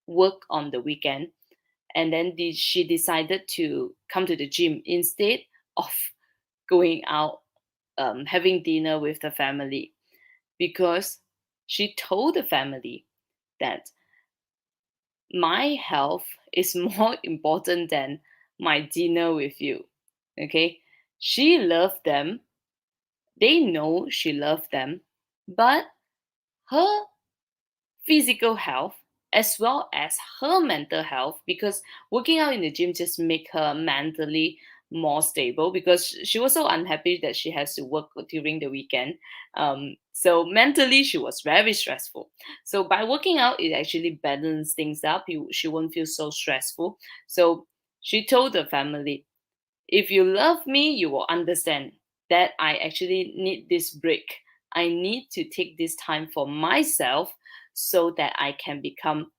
work on the weekend, and then she decided to come to the gym instead of going out, having dinner with the family, because she told the family that my health is more important than my dinner with you. Okay, she loved them, they know she loved them, but her physical health as well as her mental health, because working out in the gym just make her mentally more stable, because she was so unhappy that she has to work during the weekend. So mentally she was very stressful. So by working out, it actually balance things up. She won't feel so stressful. So she told the family, if you love me, you will understand that I actually need this break. I need to take this time for myself so that I can become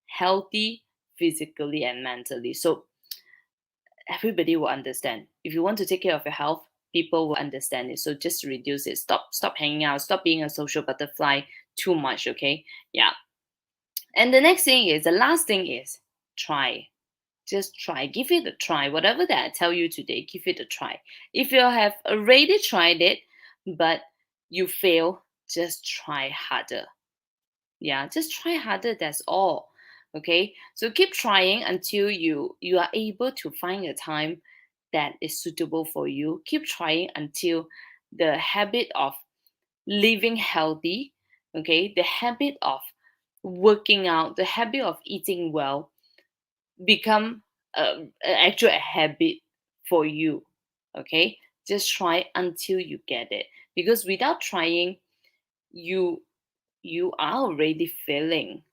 healthy physically and mentally. So everybody will understand. If you want to take care of your health, people will understand it. So just reduce it. Stop hanging out. Stop being a social butterfly too much, okay? Yeah. And the last thing is try. Just try, give it a try. Whatever that I tell you today, give it a try. If you have already tried it but you fail, just try harder. Yeah, just try harder, that's all. Okay, so keep trying until you are able to find a time that is suitable for you. Keep trying until the habit of living healthy, okay, the habit of working out, the habit of eating well become an actual habit for you. Okay, just try until you get it, because without trying, you you are already failing.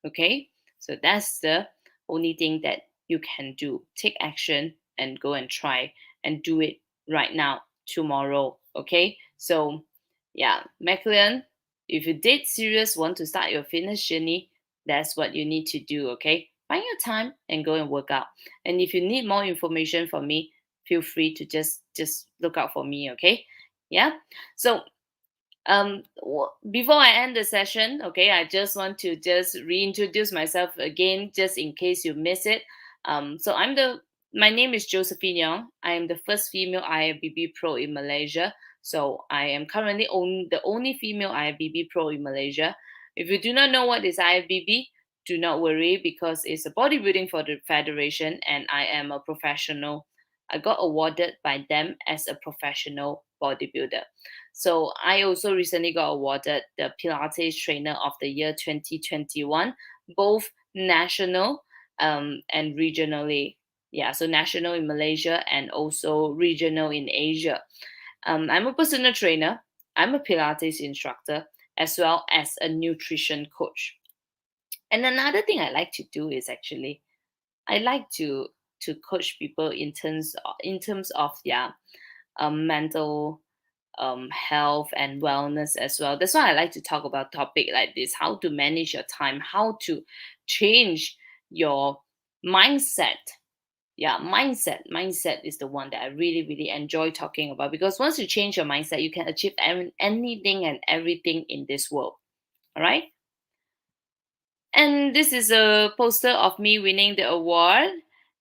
Okay, so that's the only thing that you can do. Take action and go and try and do it right now, tomorrow. Okay, so yeah, Maclean, if you did serious want to start your fitness journey, that's what you need to do. Okay, find your time and go and work out. And if you need more information from me, feel free to just look out for me. Okay, yeah. So before I end the session, okay, I just want to just reintroduce myself again, just in case you miss it. So my name is Josephine Young. I am the first female IFBB pro in Malaysia. So I am currently the only female IFBB pro in Malaysia. If you do not know what is IFBB, do not worry, because it's a bodybuilding for the federation, and I am a professional. I got awarded by them as a professional bodybuilder. So I also recently got awarded the Pilates Trainer of the Year 2021, both national and regionally. Yeah, so national in Malaysia and also regional in Asia. I'm a personal trainer. I'm a Pilates instructor as well as a nutrition coach. And another thing I like to do is actually I like to coach people in terms of their mental health and wellness as well. That's why I like to talk about topic like this: how to manage your time, how to change your mindset. Yeah, mindset is the one that I really really enjoy talking about, because once you change your mindset, you can achieve anything and everything in this world. All right. And this is a poster of me winning the award.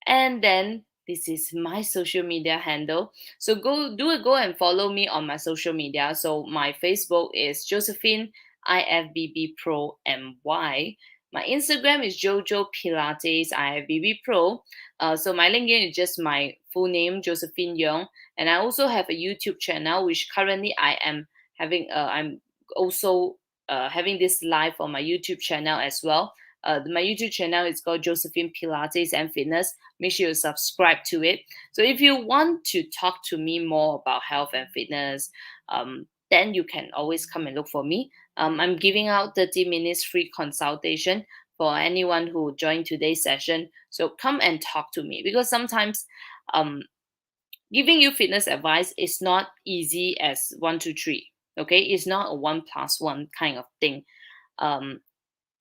And then this is my social media handle. So go and follow me on my social media. So my Facebook is Josephine IFBB Pro MY. My Instagram is Jojo Pilates IFBB Pro. So my LinkedIn is just my full name, Josephine Young. And I also have a YouTube channel, which currently I am having. I'm also having this live on my YouTube channel as well. My YouTube channel is called Josephine Pilates and Fitness. Make sure you subscribe to it. So if you want to talk to me more about health and fitness, then you can always come and look for me. I'm giving out 30 minutes free consultation for anyone who joined today's session. So come and talk to me, because sometimes um, giving you fitness advice is not easy as one, two, three. Okay, it's not a 1+1 kind of thing. Um,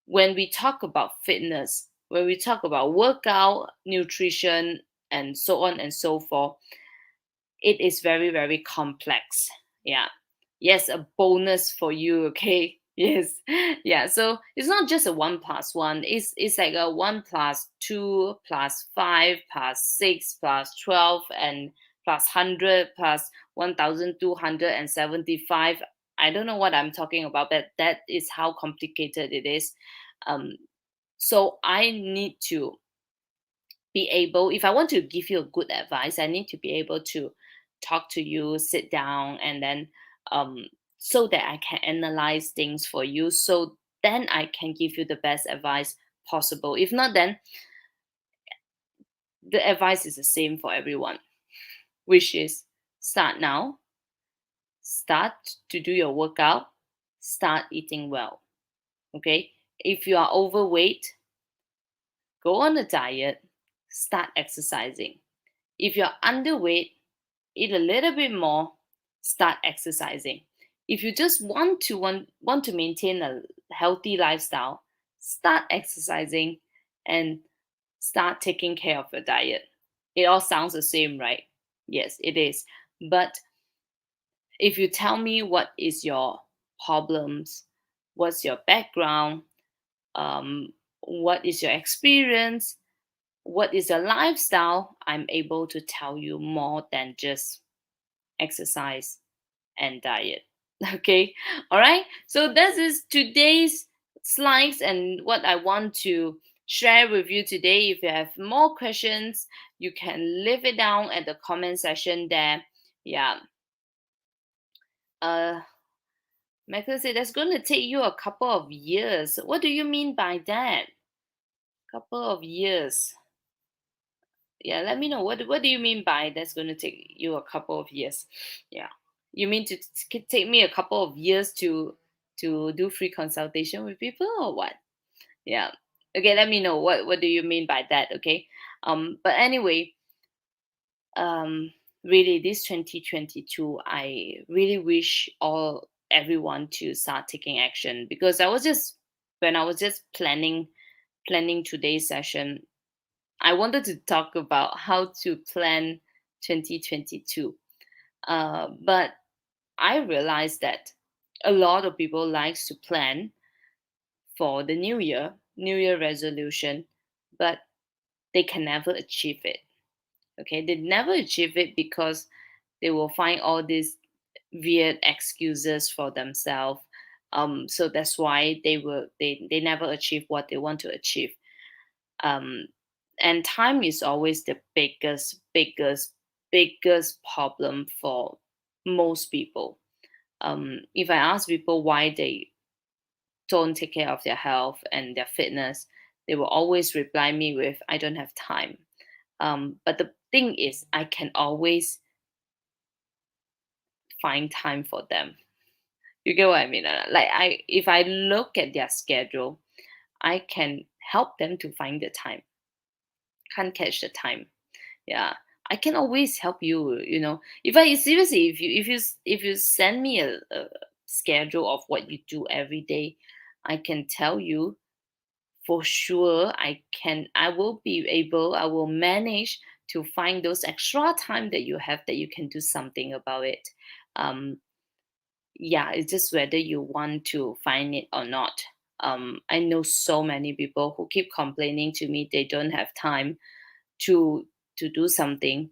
when we talk about fitness, when we talk about workout, nutrition, and so on and so forth, it is very, very complex. Yeah. Yes, a bonus for you, okay? Yes. Yeah. So it's not just a 1+1. It's like a 1+2 +5 +6 +12 and +100 +1,275. I don't know what I'm talking about, but that is how complicated it is. Um, so I need to be able, if I want to give you a good advice, I need to be able to talk to you, sit down, and then um, so that I can analyze things for you. So then I can give you the best advice possible. If not, then the advice is the same for everyone, which is start now, start to do your workout, start eating well. Okay. If you are overweight, go on a diet, start exercising. If you're underweight, eat a little bit more, start exercising. If you just want to maintain a healthy lifestyle, start exercising and start taking care of your diet. It all sounds the same, right? Yes, it is. But if you tell me what is your problems, what's your background, what is your experience, what is your lifestyle, I'm able to tell you more than just exercise and diet. Okay, all right. So this is today's slides and what I want to share with you today. If you have more questions, you can leave it down at the comment section there. Yeah. Uh, Michael said that's going to take you a couple of years. What do you mean by that? Couple of years. Yeah, let me know. What do you mean by that's going to take you a couple of years? Yeah, you mean to take me a couple of years to do free consultation with people or what? Yeah. Okay, let me know what do you mean by that. Okay. But anyway, um really this 2022, I really wish all everyone to start taking action, because I was just when I was just planning today's session, I wanted to talk about how to plan 2022. But I realized that a lot of people likes to plan for the new year resolution, but they can never achieve it. Okay, they never achieve it because they will find all these weird excuses for themselves. So that's why they never achieve what they want to achieve. um, and time is always the biggest problem for most people. If I ask people why they don't take care of their health and their fitness, they will always reply me with, I don't have time. But the thing is, I can always find time for them. You get what I mean? Like, if I look at their schedule, I can help them to find the time. Can't catch the time. Yeah, I can always help you. If I seriously, if you send me a schedule of what you do every day, I can tell you for sure. I will manage to find those extra time that you have, that you can do something about it. um yeah, it's just whether you want to find it or not. I know so many people who keep complaining to me they don't have time to do something.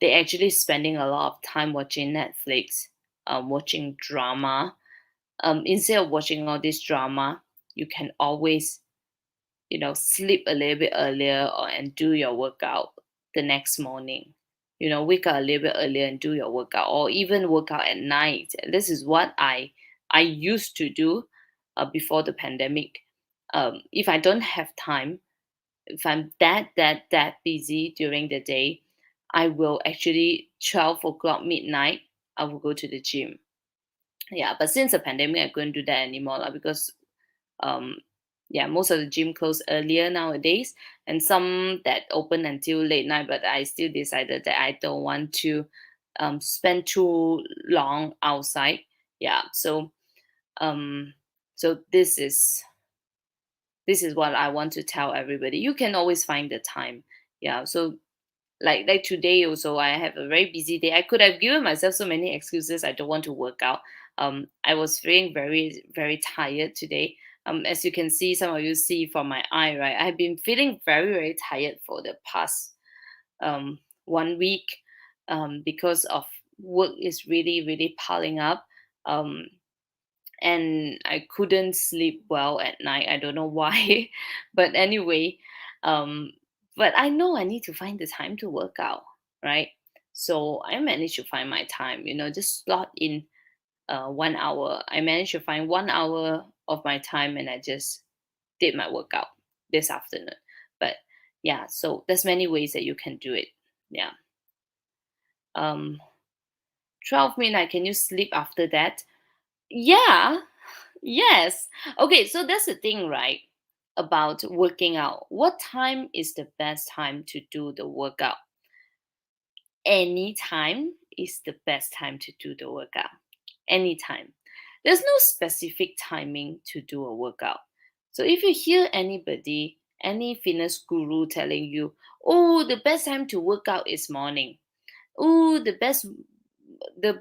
They actually spending a lot of time watching Netflix, watching drama. Instead of watching all this drama, you can always, sleep a little bit earlier and do your workout the next morning. Wake up a little bit earlier and do your workout, or even work out at night. This is what I used to do before the pandemic. If I don't have time, if I'm that busy during the day, I will actually 12 o'clock midnight, I will go to the gym. Yeah, but since the pandemic, I couldn't do that anymore lah, because um yeah, most of the gym close earlier nowadays, and some that open until late night. But I still decided that I don't want to spend too long outside. Yeah, um so this is what I want to tell everybody. You can always find the time. Yeah, so like today also, I have a very busy day. I could have given myself so many excuses. I don't want to work out. I was feeling very very tired today. As you can see, some of you see from my eye, right? I've been feeling very very tired for the past 1 week, because of work is really really piling up. um and I couldn't sleep well at night. I don't know why. But anyway, um, but I know I need to find the time to work out, right? So I managed to find my time, just slot in 1 hour. I managed to find 1 hour of my time, and I just did my workout this afternoon. But yeah, so there's many ways that you can do it. Yeah. Um 12 midnight, can you sleep after that? Yeah. Yes. Okay, so that's the thing, right? About working out. What time is the best time to do the workout? Any time is the best time to do the workout. Anytime. There's no specific timing to do a workout. So if you hear anybody, any fitness guru telling you, oh, the best time to work out is morning. Oh, the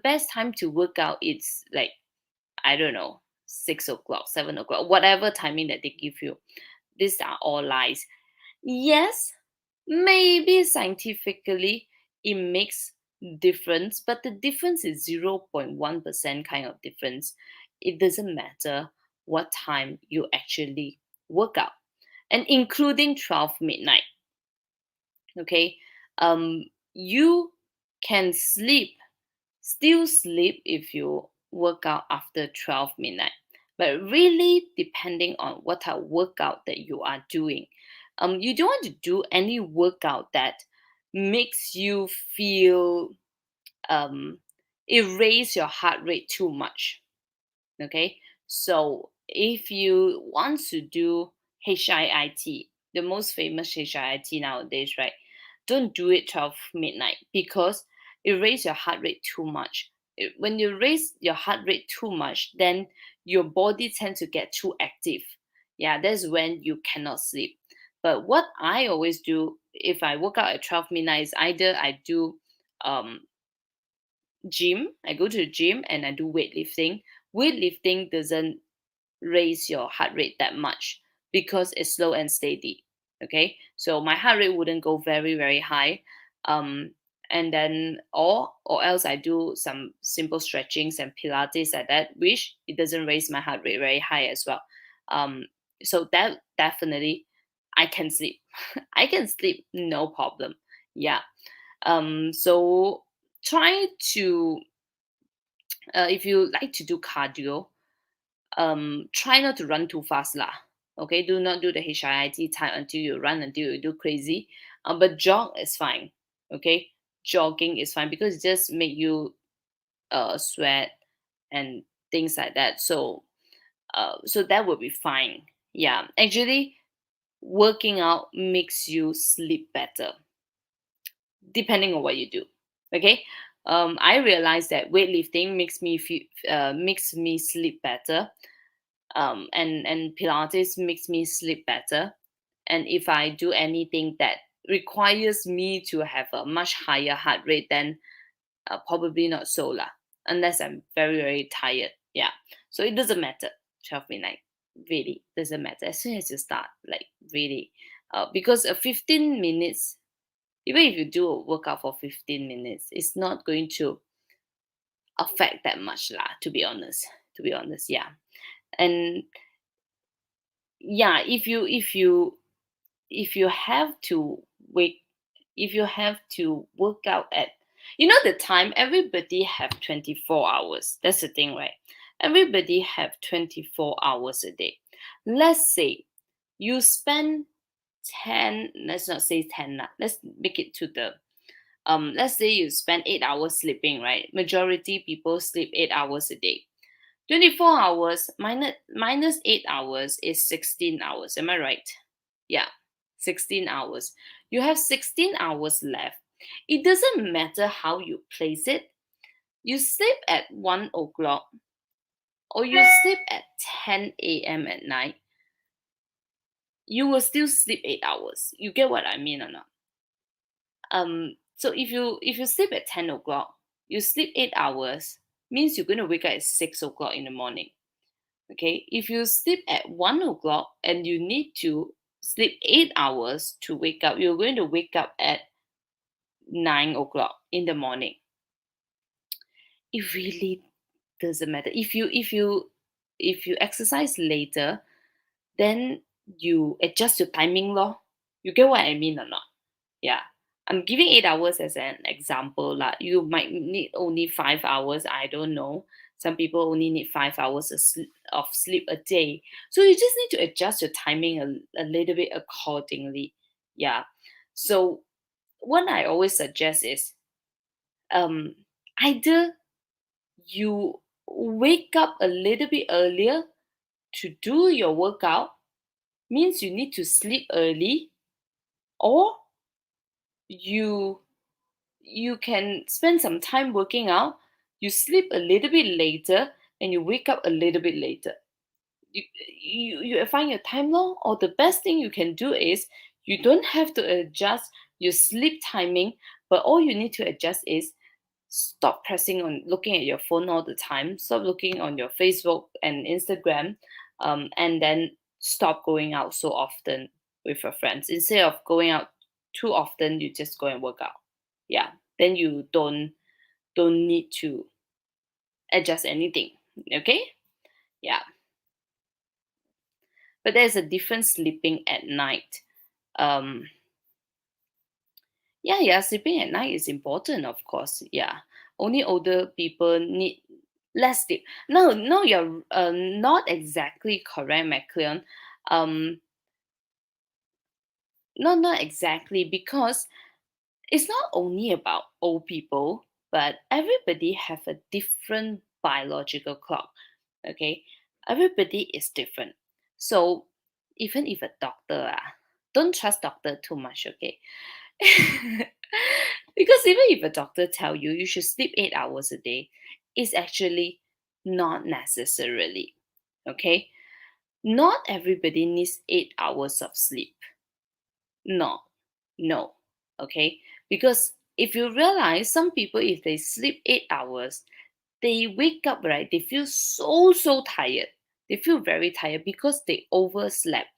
best time to work out is like, I don't know, 6 o'clock, 7 o'clock, whatever timing that they give you. These are all lies. Yes, maybe scientifically it makes difference, but the difference is 0.1% kind of difference. It doesn't matter what time you actually work out, and including 12 midnight. Okay, you can still sleep if you work out after 12 midnight, but really depending on what type of workout that you are doing. You don't want to do any workout that makes you feel it raise your heart rate too much. Okay, so if you want to do HIIT, the most famous HIIT nowadays, right? Don't do it 12 midnight, because it raises your heart rate too much. When you raise your heart rate too much, then your body tends to get too active. Yeah, that's when you cannot sleep. But what I always do if I work out at 12 midnight is either I do um gym. I go to the gym and I do weightlifting. Weightlifting doesn't raise your heart rate that much because it's slow and steady. Okay, so my heart rate wouldn't go very very high. Um, and then or else I do some simple stretchings and Pilates like that, which it doesn't raise my heart rate very high as well. Um, so that definitely I can sleep. I can sleep no problem. Yeah. So try to if you like to do cardio, try not to run too fast lah. Okay, do not do the HIIT time until you run until you do crazy. But jog is fine. Okay, jogging is fine because it just make you sweat and things like that. So that would be fine. Yeah, actually, working out makes you sleep better depending on what you do. Okay. I realized that weightlifting makes me sleep better. And Pilates makes me sleep better. And if I do anything that requires me to have a much higher heart rate, then probably not so lah, unless I'm very very tired. Yeah. So it doesn't matter. 12 midnight really doesn't matter as soon as you start, like really, because a 15 minutes, even if you do a workout for 15 minutes, it's not going to affect that much lah, to be honest. Yeah. And yeah, if you have to wake if you have to work out at, the time, everybody have 24 hours. That's the thing, right? Everybody have 24 hours a day. Let's say You spend 10, let's not say 10, let's make it to the let's say you spend 8 hours sleeping, right? Majority people sleep 8 hours a day. 24 hours minus 8 hours is 16 hours. Am I right? Yeah, 16 hours. You have 16 hours left. It doesn't matter how you place it. You sleep at 1 o'clock or you sleep at 10 a.m. at night, you will still sleep 8 hours. You get what I mean or not? So if you sleep at 10 o'clock, you sleep 8 hours, means you're going to wake up at 6 o'clock in the morning. Okay, if you sleep at 1 o'clock and you need to sleep 8 hours to wake up, you're going to wake up at 9 o'clock in the morning. It really doesn't matter. If you exercise later, then you adjust your timing law. You get what I mean or not? Yeah. I'm giving 8 hours as an example. Like you might need only 5 hours. I don't know. Some people only need 5 hours of sleep a day. So you just need to adjust your timing a little bit accordingly. Yeah. So what I always suggest is um either you wake up a little bit earlier to do your workout, means you need to sleep early, or you you can spend some time working out, you sleep a little bit later, and you wake up a little bit later. You find your time long, or the best thing you can do is you don't have to adjust your sleep timing, but all you need to adjust is stop pressing on looking at your phone all the time, stop looking on your Facebook and Instagram, and then stop going out so often with your friends. Instead of going out too often, you just go and work out. Yeah, then you don't need to adjust anything. Okay. Yeah, but there's a difference sleeping at night. um yeah, sleeping at night is important, of course. Yeah, only older people need less sleep. No, you're not exactly correct, McLeon. um not exactly, because it's not only about old people, but everybody have a different biological clock. Okay, everybody is different. So even if a doctor, don't trust doctor too much. Okay. Because even if a doctor tell you should sleep 8 hours a day, it's actually not necessarily. Okay, not everybody needs 8 hours of sleep. No, no. Okay, because if you realize, some people, if they sleep 8 hours, they wake up, right, they feel so tired. They feel very tired because they overslept.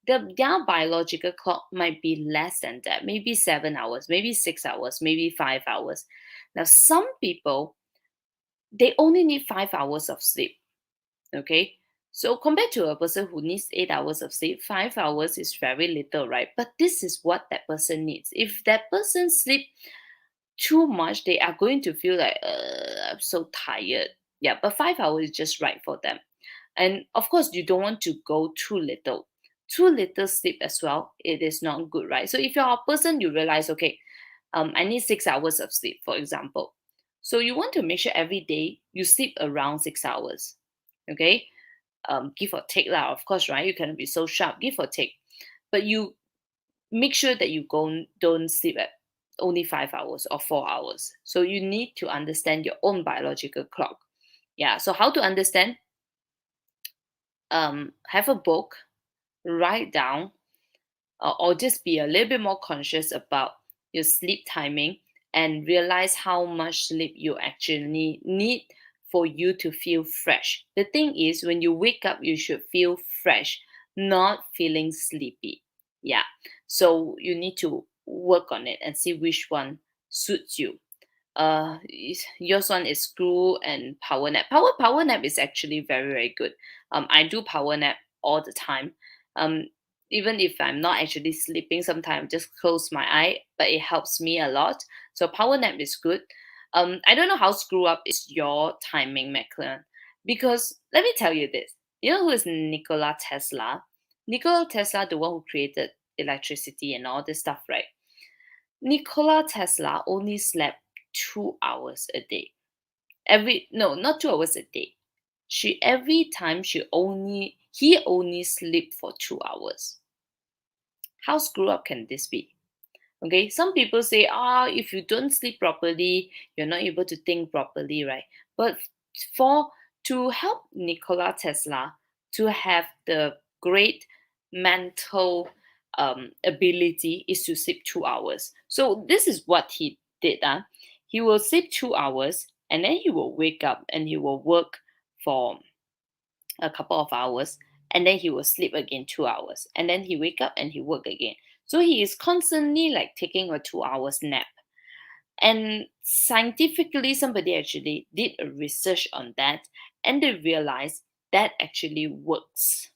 Their biological clock might be less than that, maybe 7 hours, maybe 6 hours, maybe 5 hours. Now some people, they only need 5 hours of sleep. Okay, so compared to a person who needs 8 hours of sleep, 5 hours is very little, right? But this is what that person needs. If that person sleep too much, they are going to feel like, I'm so tired. Yeah, but 5 hours is just right for them. And of course, you don't want to go too little. Too little sleep as well, it is not good, right? So if you're a person, you realize, okay, I need 6 hours of sleep, for example. So you want to make sure every day you sleep around 6 hours. Okay, give or take lah, of course, right? You cannot be so sharp, give or take. But you make sure that you don't sleep at only 5 hours or 4 hours. So you need to understand your own biological clock. Yeah. So how to understand? Have a book, write down, or just be a little bit more conscious about your sleep timing and realize how much sleep you actually need for you to feel fresh. The thing is, when you wake up, you should feel fresh, not feeling sleepy. Yeah. So you need to work on it and see which one suits you. Yours one is screw and power nap. Power nap is actually very good. I do power nap all the time. um Even if I'm not actually sleeping, sometimes I just close my eye, but it helps me a lot. So power nap is good. I don't know how screw up is your timing, McLean, because let me tell you this. You know who is Nikola Tesla? Nikola Tesla, the one who created electricity and all this stuff, right? Nikola Tesla only slept 2 hours a day. Not 2 hours a day. Every time he only sleep for 2 hours. How screwed up can this be? Okay, some people say, if you don't sleep properly, you're not able to think properly, right? But for to help Nikola Tesla to have the great mental ability is to sleep 2 hours. So this is what he did. He will sleep 2 hours and then he will wake up and he will work for a couple of hours, and then he will sleep again 2 hours, and then he wake up and he work again. So he is constantly like taking a 2 hours nap. And scientifically, somebody actually did a research on that, and they realized that actually works.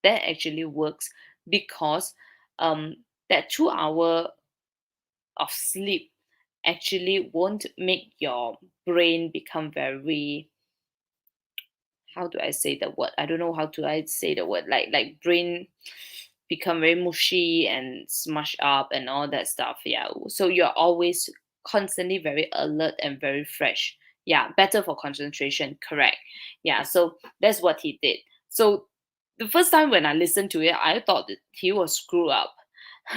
That actually works because that 2 hour of sleep actually won't make your brain become very, how do I say the word? I don't know how to I say the word. Like brain become very mushy and smush up and all that stuff. Yeah. So you're always constantly very alert and very fresh. Yeah, better for concentration. Correct. Yeah. So that's what he did. So the first time when I listened to it, I thought that he was screwed up,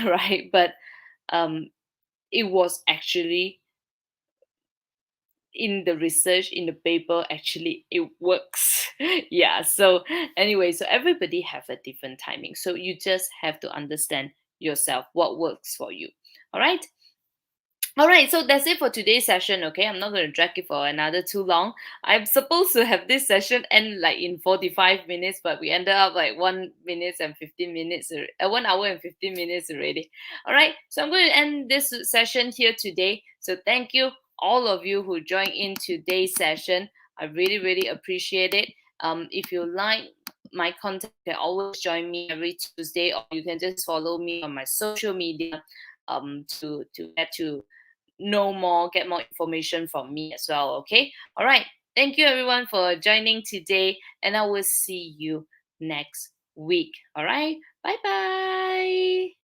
right? But um, it was actually in the research in the paper, actually it works. Yeah, so anyway, so everybody have a different timing, so you just have to understand yourself what works for you. All right, so that's it for today's session. Okay, I'm not going to drag it for another too long. I'm supposed to have this session end like in 45 minutes, but we ended up like 1 minute and 15 minutes, 1 hour and 15 minutes already. All right, so I'm going to end this session here today. So thank you, all of you who joined in today's session. I really, really appreciate it. If you like my content, you can always join me every Tuesday, or you can just follow me on my social media to know more, get more information from me as well. Okay. All right. Thank you everyone for joining today, and I will see you next week. All right. Bye bye.